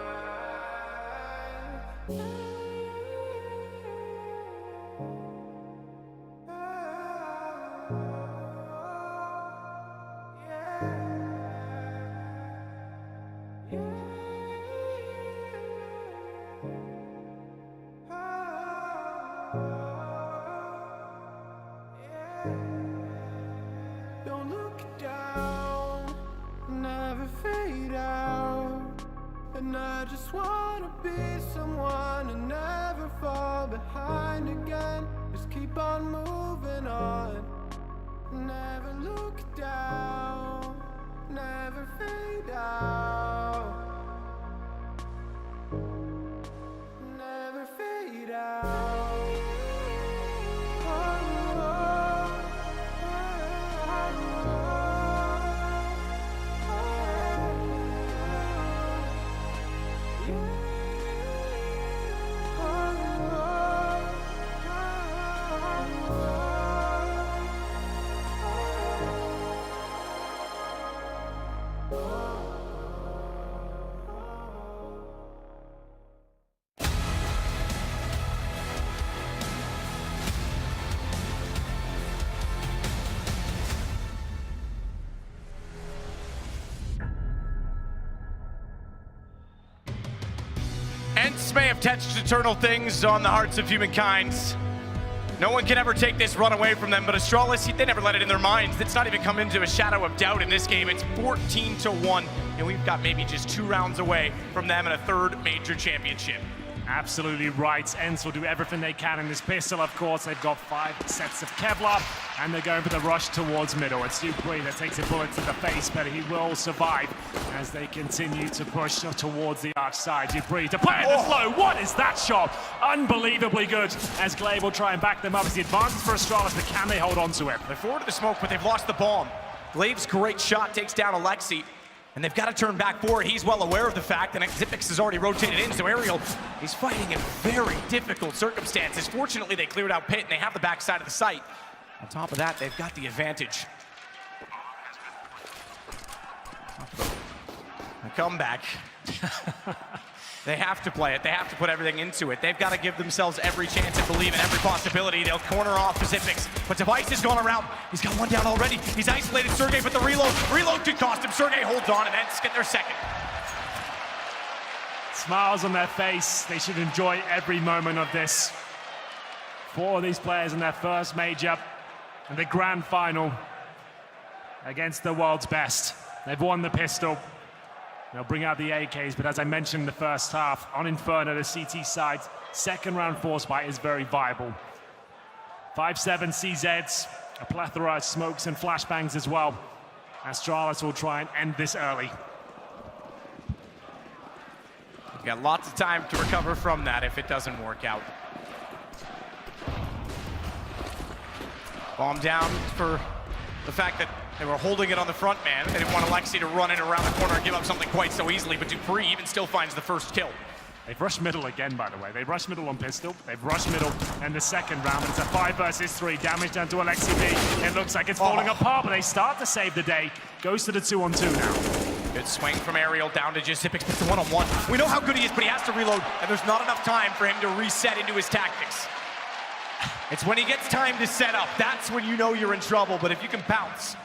Don't look down, never fade out. And I just wanna be someone and never fall behind again. Just keep on moving on. Never look down, never fade out. Never fade out. Ence may have touched eternal things on the hearts of humankind. No one can ever take this run away from them, but Astralis, they never let it in their minds. It's not even come into a shadow of doubt in this game. It's 14-1, and we've got maybe just 2 rounds away from them in a 3rd major championship. Absolutely right. Ence will do everything they can in this pistol, of course. They've got 5 sets of Kevlar, and they're going for the rush towards middle. It's Dupree that takes a bullet to the face, but he will survive as they continue to push towards the arch side. Dupree to play it this low. What is that shot? Unbelievably good, as Glaive will try and back them up. It's the advantage for Astralis, but can they hold on to it? They're forward to the smoke, but they've lost the bomb. Glaive's great shot takes down Alexi, and they've got to turn back forward. He's well aware of the fact, and Xyp9x has already rotated in, so Aerial is fighting in very difficult circumstances. Fortunately, they cleared out Pit, and they have the backside of the site. On top of that, they've got the advantage. A comeback. They have to play it. They have to put everything into it. They've got to give themselves every chance and believe in every possibility. They'll corner off Xyp9x, but Device has gone around. He's got one down already. He's isolated Sergey, but the reload could cost him. Sergey holds on, and Ence get their second. Smiles on their face. They should enjoy every moment of this. 4 of these players in their first major and the grand final against the world's best. They've won the pistol. They'll bring out the AKs, but as I mentioned in the first half, on Inferno, the CT side, second round force fight is very viable. 5-7 CZs, a plethora of smokes and flashbangs as well. Astralis will try and end this early. We've got lots of time to recover from that if it doesn't work out. Bomb down for the fact that they were holding it on the front man. They didn't want Alexi to run in around the corner and give up something quite so easily, but Dupree even still finds the first kill. They've rushed middle again, by the way. They rushed middle on pistol. They've rushed middle in the second round. It's a 5 versus 3. Damage down to Alexi B. It looks like it's falling apart, but they start to save the day. Goes to the 2-on-2 now. Good swing from Aerial down to just Xyp9x, puts the 1-on-1. We know how good he is, but he has to reload, and there's not enough time for him to reset into his tactics. It's when he gets time to set up, that's when you know you're in trouble, but if you can bounce,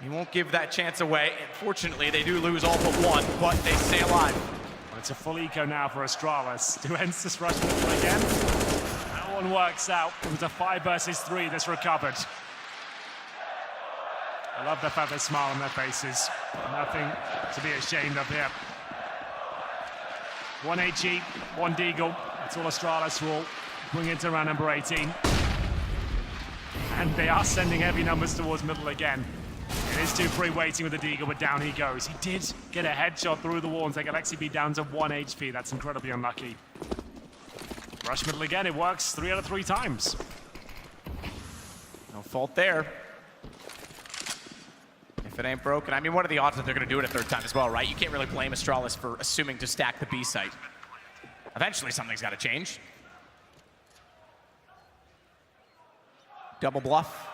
you won't give that chance away. Unfortunately, they do lose all but 1, but they stay alive. Well, it's a full eco now for Astralis. Do Ence just rush middle again? That one works out. It was a 5 versus 3 that's recovered. I love the fact they smile on their faces. Nothing to be ashamed of here. 1 HE, 1 Deagle. That's all Astralis will bring into round number 18. And they are sending heavy numbers towards middle again. It is Dupree waiting with the Deagle, but down he goes. He did get a headshot through the wall and take Alexi B down to 1 HP. That's incredibly unlucky. Rush middle again, it works 3 out of 3 times. No fault there. If it ain't broken, I mean, what are the odds that they're going to do it a 3rd time as well, right? You can't really blame Astralis for assuming to stack the B site. Eventually, something's got to change. Double bluff.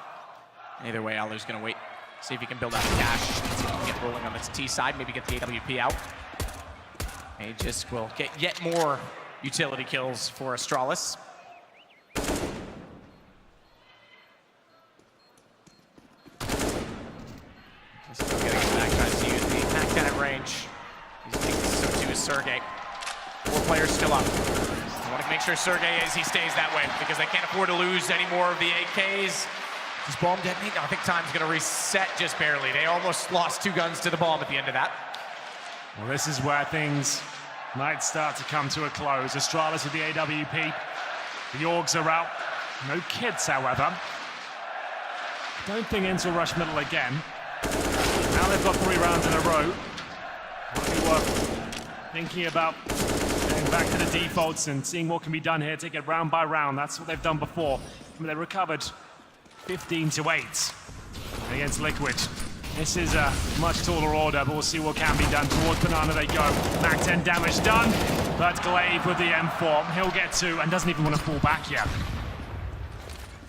Either way, Alu's going to wait. See if he can build out the cash. See if he can get rolling on this T side. Maybe get the AWP out. Aegis will get yet more utility kills for Astralis. Just still getting it back, trying to use the Mac 10 at range. He's taking so too is Sergey. 4 players still up. I want to make sure Sergey he stays that way because they can't afford to lose any more of the AKs. Does bomb detonate? No, I think time's going to reset just barely. They almost lost 2 guns to the bomb at the end of that. Well, this is where things might start to come to a close. Astralis with the AWP. The Orgs are out. No kids, however. I don't think Ence will rush middle again. Now they've got 3 rounds in a row. Might be worth thinking about going back to the defaults and seeing what can be done here. Take it round by round. That's what they've done before. I mean, they recovered 15-8 against Liquid. This is a much taller order, but we'll see what can be done. Towards Banana they go. Mac 10 damage done, but Glaive with the M4. He'll get 2 and doesn't even want to fall back yet.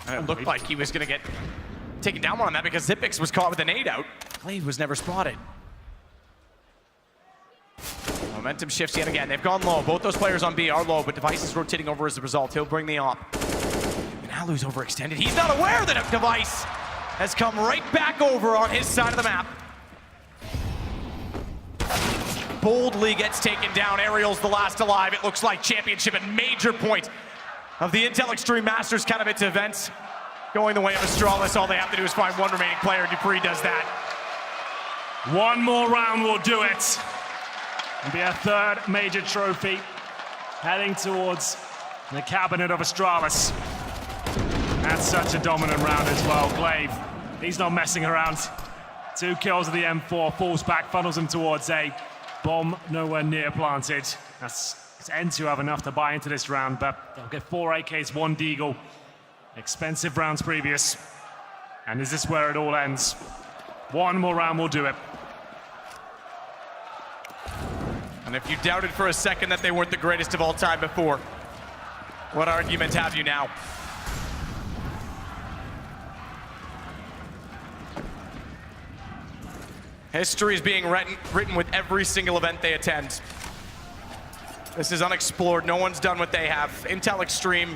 And it looked like he was going to get taken down on that because Xyp9x was caught with a nade out. Glaive was never spotted. Momentum shifts yet again. They've gone low. Both those players on B are low, but Device is rotating over as a result. He'll bring the op. Alu's overextended. He's not aware that Device has come right back over on his side of the map. Boldly gets taken down. Aerial's the last alive. It looks like championship and major point of the Intel Extreme Masters Katowice event. Going the way of Astralis. All they have to do is find 1 remaining player. Dupree does that. 1 more round will do it. It'll be a 3rd major trophy heading towards the cabinet of Astralis. That's such a dominant round as well. Glaive, he's not messing around. 2 kills of the M4, falls back, funnels him towards A. Bomb nowhere near planted. It's Ence who have enough to buy into this round, but they'll get 4 AKs, 1 Deagle. Expensive rounds previous. And is this where it all ends? 1 more round will do it. And if you doubted for a second that they weren't the greatest of all time before, what argument have you now? History is being written with every single event they attend. This is unexplored. No one's done what they have. Intel Extreme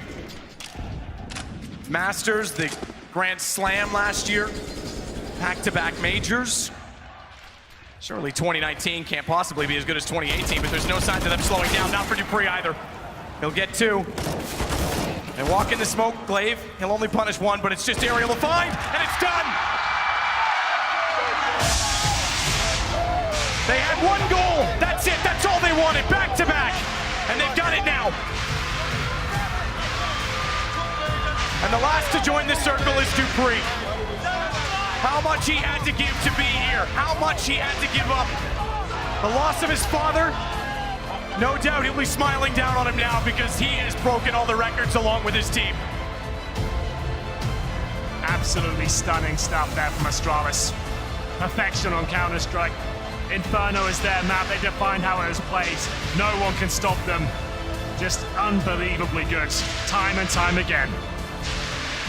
Masters, the Grand Slam last year, back-to-back majors. Surely 2019 can't possibly be as good as 2018, but there's no signs of them slowing down. Not for dupreeh either. He'll get 2. And walk in the smoke, Glaive. He'll only punish 1, but it's just aerial to find, and it's done! They had 1 goal. That's it. That's all they wanted. Back to back. And they've got it now. And the last to join the circle is dupreeh. How much he had to give to be here. How much he had to give up. The loss of his father, no doubt he'll be smiling down on him now because he has broken all the records along with his team. Absolutely stunning stuff there from Astralis. Perfection on Counter-Strike. Inferno is their map. They define how it is played. No one can stop them. Just unbelievably good, time and time again.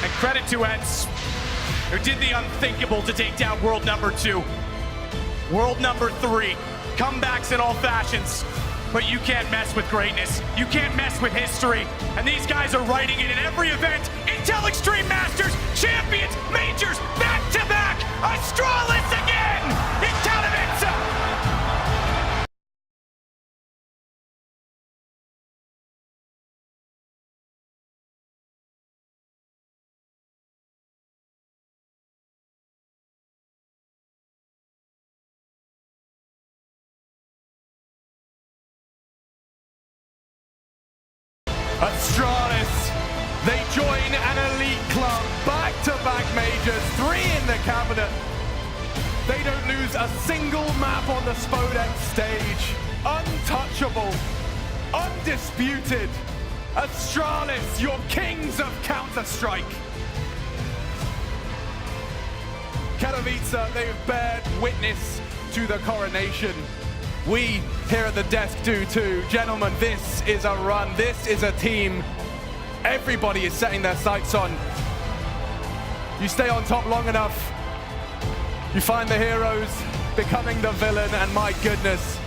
And credit to Ence, who did the unthinkable to take down world number 2. World number 3. Comebacks in all fashions. But you can't mess with greatness. You can't mess with history. And these guys are writing it in every event. Intel Extreme Masters, champions, majors, back to back. Astralis again in Katowice. Astralis, they join an elite club, back-to-back majors, 3 in the cabinet. They don't lose a single map on the Spodek stage. Untouchable, undisputed. Astralis, your kings of Counter-Strike. Katowice, they've bared witness to the coronation. We here at the desk do too. Gentlemen, this is a run. This is a team everybody is setting their sights on. You stay on top long enough, you find the heroes becoming the villain, and my goodness,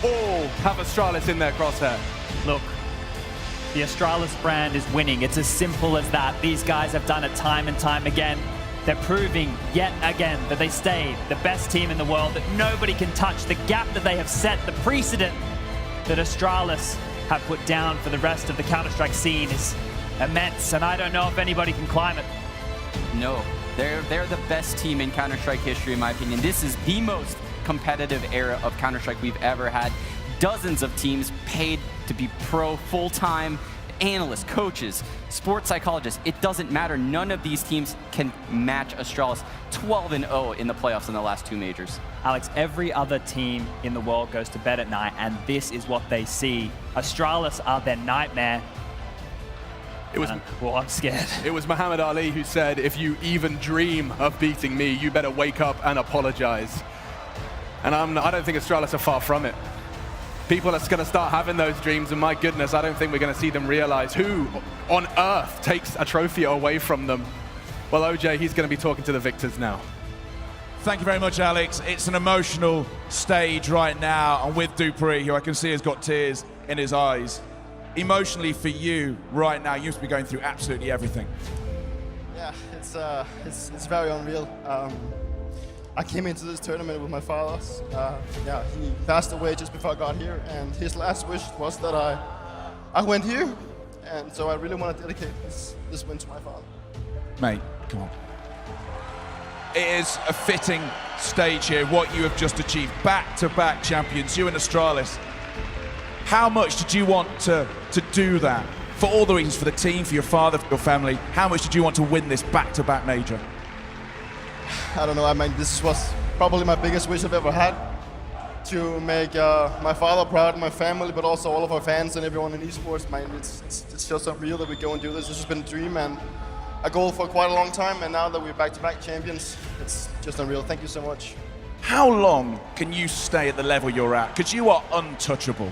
all have Astralis in their crosshair. Look, the Astralis brand is winning. It's as simple as that. These guys have done it time and time again. They're proving yet again that they stay the best team in the world, that nobody can touch. The gap that they have set, the precedent that Astralis have put down for the rest of the Counter-Strike scene is immense, and I don't know if anybody can climb it. No, they're the best team in Counter-Strike history, in my opinion. This is the most competitive era of Counter-Strike we've ever had. Dozens of teams paid to be pro full-time, analysts, coaches, sports psychologists. It doesn't matter. None of these teams can match Astralis. 12-0 in the playoffs in the last 2 majors. Alex, every other team in the world goes to bed at night, and this is what they see. Astralis are their nightmare. I'm scared. It was Muhammad Ali who said, if you even dream of beating me, you better wake up and apologize. And I don't think Astralis are far from it. People are going to start having those dreams, and my goodness, I don't think we're going to see them realize who on earth takes a trophy away from them. Well, OJ, he's going to be talking to the victors now. Thank you very much, Alex. It's an emotional stage right now. I'm with dupreeh, who I can see has got tears in his eyes. Emotionally for you right now, you must be going through absolutely everything. Yeah, it's very unreal. I came into this tournament with my father. Yeah, he passed away just before I got here, and his last wish was that I went here, and so I really want to dedicate this win to my father. Mate, come on. It is a fitting stage here, what you have just achieved. Back-to-back champions, you and Astralis. How much did you want to do that? For all the reasons, for the team, for your father, for your family, how much did you want to win this back-to-back major? I don't know, I mean, this was probably my biggest wish I've ever had, to make my father proud, my family, but also all of our fans and everyone in esports. Man, it's just unreal that we go and do this. This has been a dream and a goal for quite a long time, and now that we're back-to-back champions, it's just unreal. Thank you so much. How long can you stay at the level you're at? Because you are untouchable.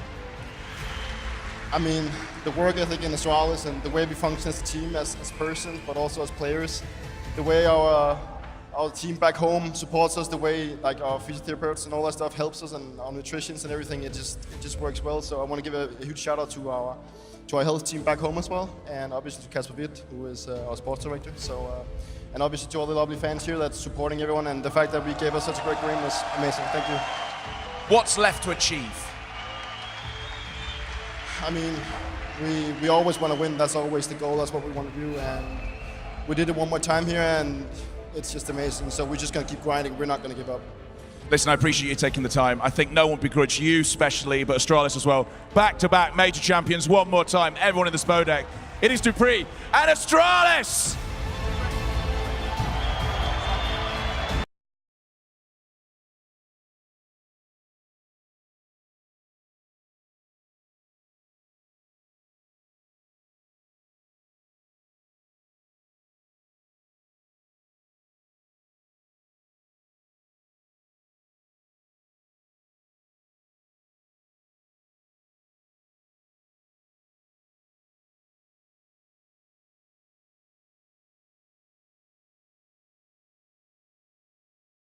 I mean, the work ethic in Astralis and the way we function as a team, as persons, but also as players, the way our team back home supports us, the way like our physiotherapists and all that stuff helps us, and our nutritionists and everything, it just works well. So I want to give a huge shout out to our health team back home as well, and obviously to Kasper Witt, who is our sports director. So and obviously to all the lovely fans here that's supporting everyone, and the fact that we gave us such a great game was amazing. Thank you. What's left to achieve? I mean, we always want to win. That's always the goal. That's what we want to do, and we did it one more time here, and it's just amazing. So we're just going to keep grinding. We're not going to give up. Listen, I appreciate you taking the time. I think no one begrudge you especially, but Astralis as well. Back-to-back major champions one more time. Everyone in the Spodek. It is Dupree and Astralis!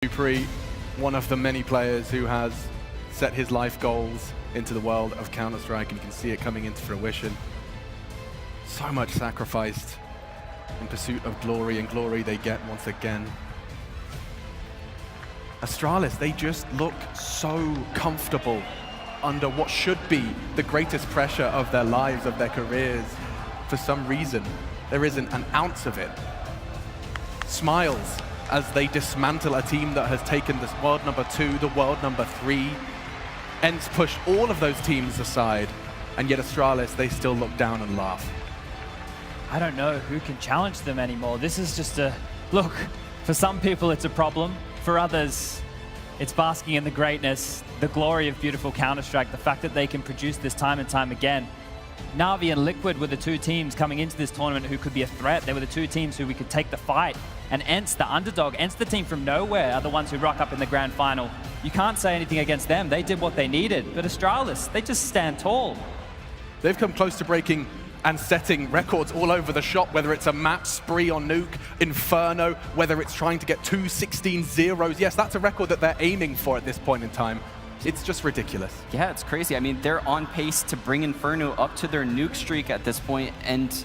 Dupree, one of the many players who has set his life goals into the world of Counter-Strike, and you can see it coming into fruition. So much sacrificed in pursuit of glory, and glory they get once again. Astralis, they just look so comfortable under what should be the greatest pressure of their lives, of their careers. For some reason, there isn't an ounce of it. Smiles as they dismantle a team that has taken this world number 2, the world number 3. Ence pushed all of those teams aside, and yet Astralis, they still look down and laugh. I don't know who can challenge them anymore. This is just a, look, for some people it's a problem. For others, it's basking in the greatness, the glory of beautiful Counter-Strike, the fact that they can produce this time and time again. Na'Vi and Liquid were the two teams coming into this tournament who could be a threat. They were the two teams who we could take the fight. And Ence, the underdog, Ence, the team from nowhere, are the ones who rock up in the grand final. You can't say anything against them. They did what they needed. But Astralis, they just stand tall. They've come close to breaking and setting records all over the shop, whether it's a map spree on Nuke, Inferno, whether it's trying to get 2 16-0s. Yes, that's a record that they're aiming for at this point in time. It's just ridiculous. Yeah, it's crazy. I mean, they're on pace to bring Inferno up to their Nuke streak at this point, and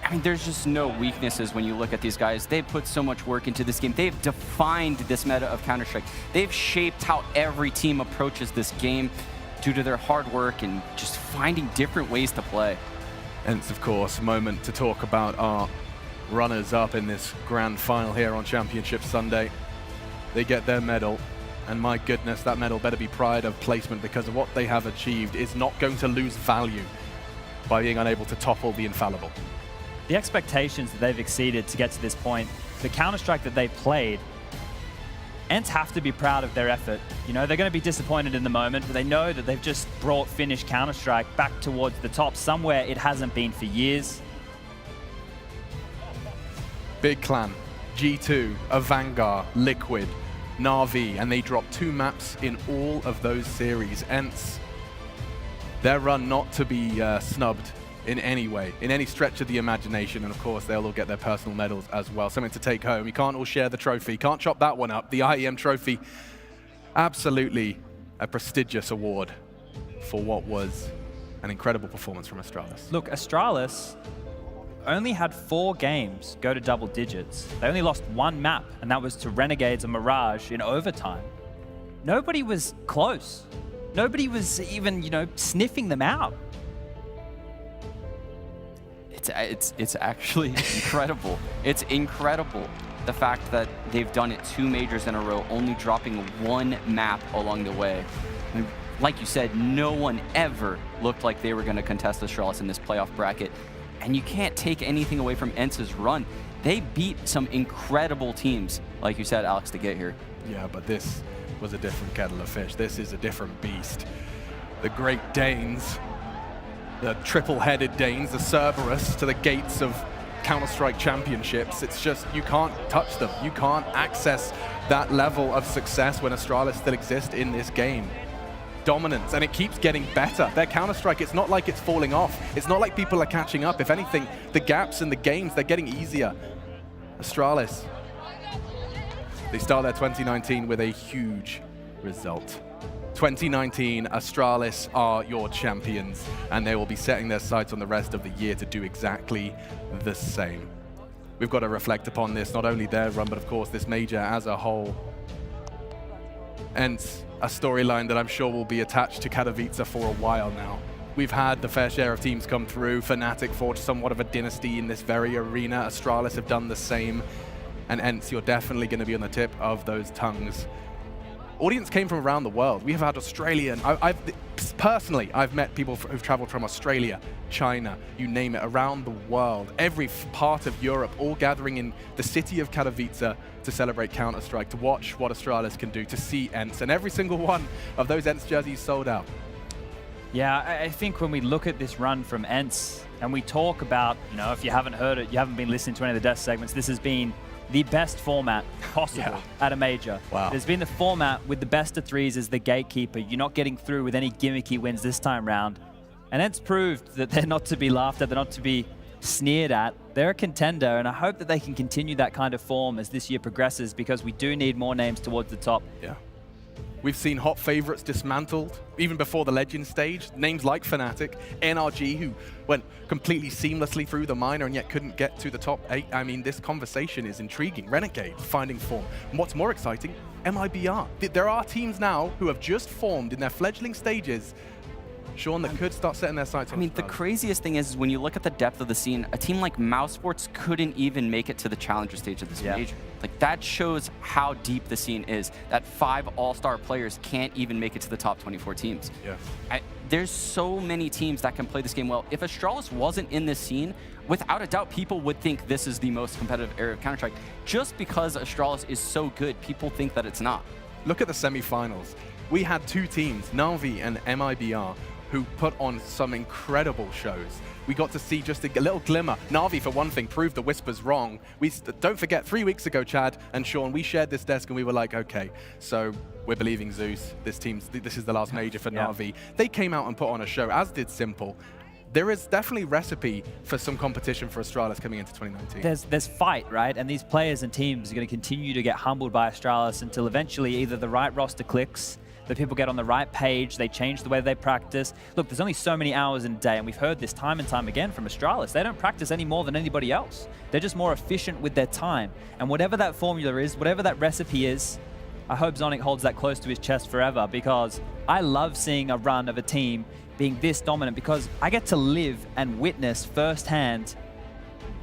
I mean, there's just no weaknesses when you look at these guys. They've put so much work into this game. They've defined this meta of Counter-Strike. They've shaped how every team approaches this game due to their hard work and just finding different ways to play. Ence, of course, moment to talk about our runners-up in this grand final here on Championship Sunday. They get their medal, and my goodness, that medal better be pride of placement, because of what they have achieved is not going to lose value by being unable to topple the infallible. The expectations that they've exceeded to get to this point, the Counter-Strike that they played, Ence have to be proud of their effort. You know, they're going to be disappointed in the moment, but they know that they've just brought Finnish Counter-Strike back towards the top, somewhere it hasn't been for years. Big Clan, G2, Vanguard, Liquid, Na'Vi, and they dropped 2 maps in all of those series. Ence, their run not to be snubbed in any way, in any stretch of the imagination, and of course they'll all get their personal medals as well, something to take home. You can't all share the trophy, can't chop that one up. The IEM trophy, absolutely a prestigious award for what was an incredible performance from Astralis. Look, Astralis only had 4 games go to double digits. They only lost 1 map, and that was to Renegades and Mirage in overtime. Nobody was close. Nobody was even, you know, sniffing them out. It's actually incredible. It's incredible, the fact that they've done it 2 majors in a row, only dropping 1 map along the way. I mean, like you said, no one ever looked like they were going to contest Astralis in this playoff bracket. And you can't take anything away from Ence's run. They beat some incredible teams, like you said, Alex, to get here. Yeah, but this was a different kettle of fish. This is a different beast. The Great Danes, the triple-headed Danes, the Cerberus to the gates of Counter-Strike championships. It's just, you can't touch them. You can't access that level of success when Astralis still exists in this game. Dominance, and it keeps getting better. Their Counter-Strike, it's not like it's falling off. It's not like people are catching up. If anything, the gaps in the games, they're getting easier. Astralis, they start their 2019 with a huge result. 2019, Astralis are your champions, and they will be setting their sights on the rest of the year to do exactly the same. We've got to reflect upon this, not only their run, but of course this major as a whole. And a storyline that I'm sure will be attached to Katowice for a while now. We've had the fair share of teams come through. Fnatic forged somewhat of a dynasty in this very arena. Astralis have done the same. And Ence, you're definitely going to be on the tip of those tongues. Audience came from around the world. We have had Australian. Personally, I've met people who've traveled from Australia, China, you name it, around the world. Every part of Europe, all gathering in the city of Katowice to celebrate Counter-Strike, to watch what Astralis can do, to see Ence. And every single one of those Ence jerseys sold out. Yeah, I think when we look at this run from Ence, and we talk about, you know, if you haven't heard it, you haven't been listening to any of the desk segments, this has been the best format possible at a major. Wow. There's been the format with the best of threes as the gatekeeper. You're not getting through with any gimmicky wins this time round. And Ence proved that they're not to be laughed at, they're not to be sneered at. They're a contender, and I hope that they can continue that kind of form as this year progresses, because we do need more names towards the top. Yeah. We've seen hot favorites dismantled, even before the Legend stage. Names like Fnatic, NRG, who went completely seamlessly through the minor and yet couldn't get to the top 8. I mean, this conversation is intriguing. Renegade finding form. And what's more exciting, MIBR. There are teams now who have just formed in their fledgling stages, Sean, that could start setting their sights on the craziest thing is when you look at the depth of the scene, a team like Mouse Sports couldn't even make it to the challenger stage of this major. Like, that shows how deep the scene is, that 5 all-star players can't even make it to the top 24 teams. Yeah. There's so many teams that can play this game well. If Astralis wasn't in this scene, without a doubt, people would think this is the most competitive area of Counter-Strike. Just because Astralis is so good, people think that it's not. Look at the semifinals. We had 2 teams, Na'Vi and MIBR, who put on some incredible shows. We got to see just a little glimmer. Na'Vi, for one thing, proved the whispers wrong. Don't forget, 3 weeks ago, Chad and Sean, we shared this desk and we were like, okay, so we're believing Zeus. This is the last major for Na'Vi. They came out and put on a show, as did Simple. There is definitely recipe for some competition for Astralis coming into 2019. There's fight, right? And these players and teams are going to continue to get humbled by Astralis until eventually either the right roster clicks, that people get on the right page, they change the way they practice. Look, there's only so many hours in a day, and we've heard this time and time again from Astralis. They don't practice any more than anybody else. They're just more efficient with their time. And whatever that formula is, whatever that recipe is, I hope Zonic holds that close to his chest forever, because I love seeing a run of a team being this dominant, because I get to live and witness firsthand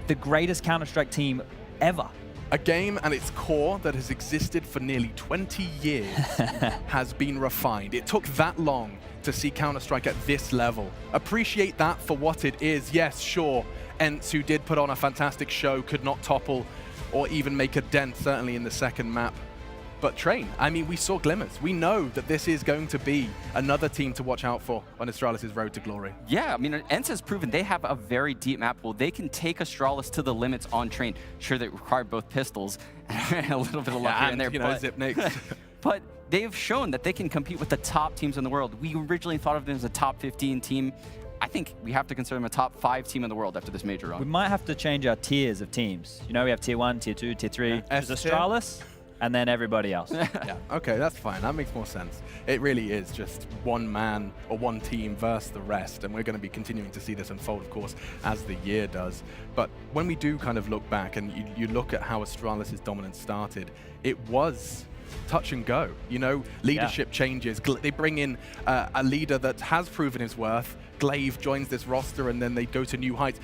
the greatest Counter-Strike team ever. A game and its core that has existed for nearly 20 years has been refined. It took that long to see Counter-Strike at this level. Appreciate that for what it is. Yes, sure, Ence, who did put on a fantastic show, could not topple or even make a dent, certainly in the second map. But Train, I mean, we saw glimmers. We know that this is going to be another team to watch out for on Astralis' road to glory. Yeah, I mean, Ence has proven they have a very deep map pool. They can take Astralis to the limits on Train. Sure, they require both pistols and a little bit of luck here and there, but, Zip Nicks. but they've shown that they can compete with the top teams in the world. We originally thought of them as a top 15 team. I think we have to consider them a top 5 team in the world after this major run. We might have to change our tiers of teams. You know, we have tier 1, tier 2, tier 3. There's Astralis, and then everybody else. Yeah, okay, that's fine. That makes more sense. It really is just one man or one team versus the rest, and we're going to be continuing to see this unfold, of course, as the year does. But when we do kind of look back and you look at how Astralis' dominance started, it was touch and go. You know, leadership changes. They bring in a leader that has proven his worth. Glaive joins this roster, and then they go to new heights.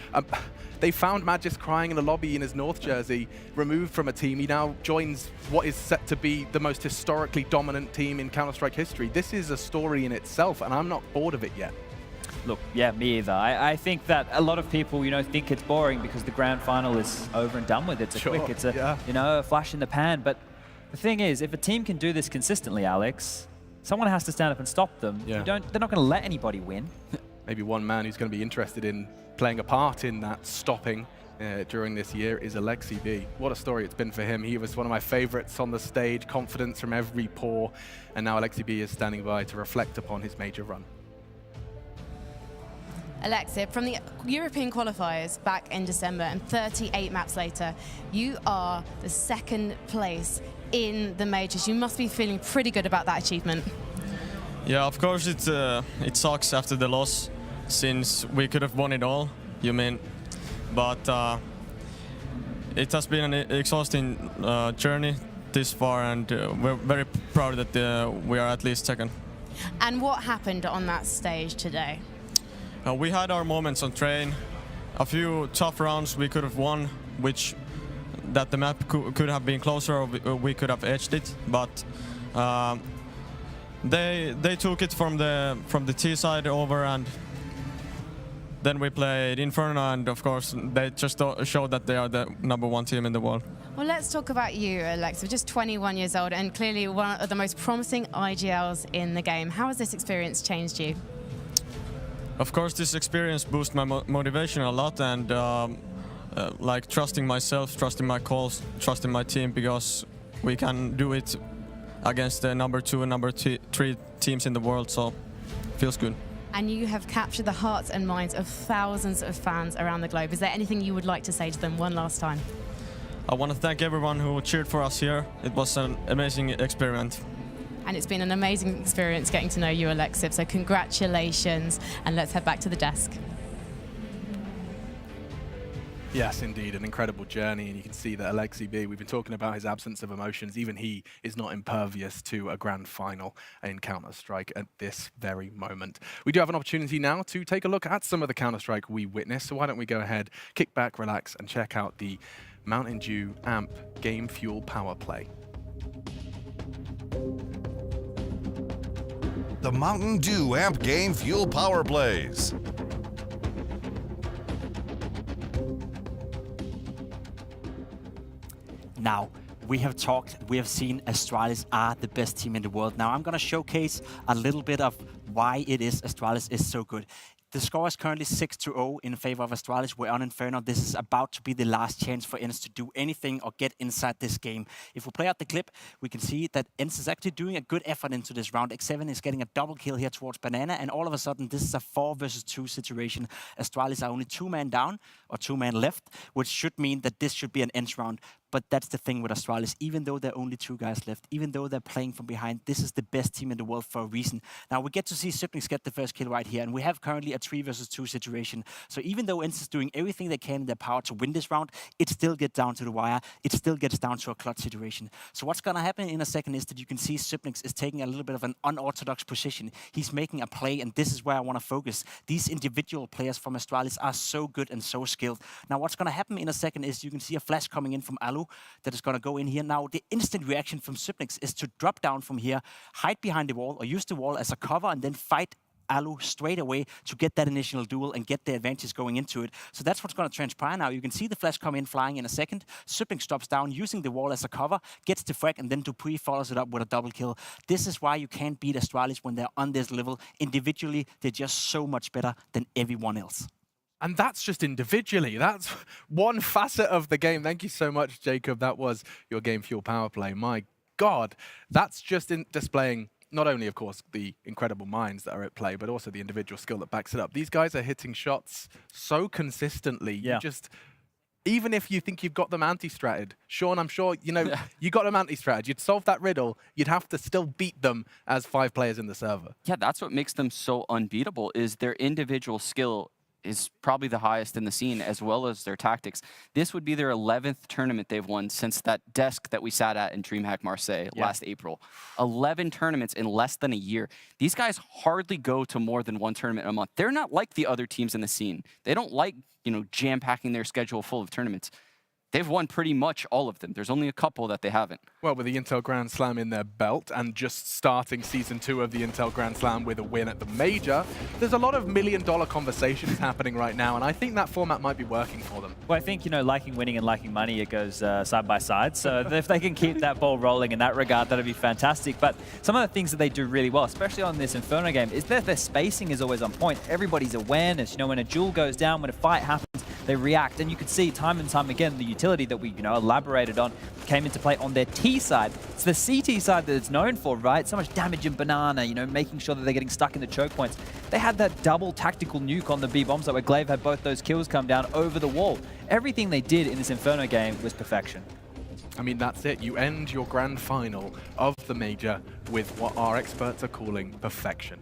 They found Magis crying in a lobby in his North jersey, removed from a team. He now joins what is set to be the most historically dominant team in Counter-Strike history. This is a story in itself, and I'm not bored of it yet. Look, yeah, me either. I think that a lot of people, you know, think it's boring because the grand final is over and done with. It's a quick, it's a, you know, a flash in the pan. But the thing is, if a team can do this consistently, Alex, someone has to stand up and stop them. Yeah. They're not going to let anybody win. Maybe one man who's going to be interested in playing a part in that stopping during this year is Alexi B. What a story it's been for him. He was one of my favorites on the stage, confidence from every pore, and now Alexi B is standing by to reflect upon his major run. Alexia, from the European qualifiers back in December and 38 maps later, you are the second place in the majors. You must be feeling pretty good about that achievement. Yeah, of course it sucks after the loss, since we could have won it all, you mean. But it has been an exhausting journey this far, and we're very proud that we are at least second. And what happened on that stage today? We had our moments on train. A few tough rounds we could have won, which that the map could have been closer, or we could have edged it. But they took it from the T side over, and then we played Inferno, and of course they just showed that they are the #1 team in the world. Well, let's talk about you, Alexa. Just 21 years old and clearly one of the most promising IGLs in the game. How has this experience changed you? Of course, this experience boosted my motivation a lot, and like trusting myself, trusting my calls, trusting my team, because we can do it against the #2 and #3 teams in the world, so feels good. And you have captured the hearts and minds of thousands of fans around the globe. Is there anything you would like to say to them one last time? I want to thank everyone who cheered for us here. It was an amazing experiment. And it's been an amazing experience getting to know you, Alexip, so congratulations, and let's head back to the desk. Yes, indeed, an incredible journey, and you can see that Alexi B, we've been talking about his absence of emotions, even he is not impervious to a grand final in Counter-Strike at this very moment. We do have an opportunity now to take a look at some of the Counter-Strike we witnessed, so why don't we go ahead, kick back, relax, and check out the Mountain Dew AMP Game Fuel Power Play. The Mountain Dew AMP Game Fuel Power Plays. Now, we have seen Astralis are the best team in the world. Now, I'm going to showcase a little bit of why it is Astralis is so good. The score is currently 6-0 in favor of Astralis. We're on Inferno. This is about to be the last chance for Ence to do anything or get inside this game. If we play out the clip, we can see that Ence is actually doing a good effort into this round. X7 is getting a double kill here towards Banana, and all of a sudden, this is a 4 versus 2 situation. Astralis are only 2 man down, or 2 man left, which should mean that this should be an Ence round. But that's the thing with Astralis. Even though there are only 2 guys left, even though they're playing from behind, this is the best team in the world for a reason. Now, we get to see Siblings get the first kill right here, and we have currently a 3 versus 2 situation. So even though Ence is doing everything they can in their power to win this round, it still gets down to the wire. It still gets down to a clutch situation. So what's going to happen in a second is that you can see Siblings is taking a little bit of an unorthodox position. He's making a play, and this is where I want to focus. These individual players from Astralis are so good and so skilled. Now, what's going to happen in a second is you can see a flash coming in from Alu that is going to go in here. Now, the instant reaction from Siblings is to drop down from here, hide behind the wall, or use the wall as a cover, and then fight Alu straight away to get that initial duel and get the advantage going into it. So that's what's going to transpire now. You can see the flash come in flying in a second. Siblings drops down using the wall as a cover, gets the frag, and then Dupree follows it up with a double kill. This is why you can't beat Astralis when they're on this level. Individually, they're just so much better than everyone else. And that's just individually. That's one facet of the game. Thank you so much, Jacob. That was your Game Fuel Power Play. My God, that's just in displaying not only, of course, the incredible minds that are at play, but also the individual skill that backs it up. These guys are hitting shots so consistently. Yeah. You just, even if you think you've got them anti-stratted, Sean, I'm sure, you know, you got them anti-stratted. You'd solve that riddle. You'd have to still beat them as 5 players in the server. Yeah, that's what makes them so unbeatable is their individual skill is probably the highest in the scene, as well as their tactics. This would be their 11th tournament they've won since that desk that we sat at in DreamHack Marseille last April. 11 tournaments in less than a year. These guys hardly go to more than one tournament a month. They're not like the other teams in the scene. They don't like, you know, jam-packing their schedule full of tournaments. They've won pretty much all of them. There's only a couple that they haven't. Well, with the Intel Grand Slam in their belt and just starting Season 2 of the Intel Grand Slam with a win at the Major, there's a lot of million-dollar conversations happening right now, and I think that format might be working for them. Well, I think, you know, liking winning and liking money, it goes side by side. So if they can keep that ball rolling in that regard, that'd be fantastic. But some of the things that they do really well, especially on this Inferno game, is that their spacing is always on point. Everybody's awareness, you know, when a duel goes down, when a fight happens, they react. And you could see time and time again the utility that we, you know, elaborated on came into play on their T side. It's the CT side that it's known for, right? So much damage in banana, you know, making sure that they're getting stuck in the choke points. They had that double tactical nuke on the B bomb site where Glaive had both those kills come down over the wall. Everything they did in this Inferno game was perfection. I mean, that's it. You end your grand final of the Major with what our experts are calling perfection.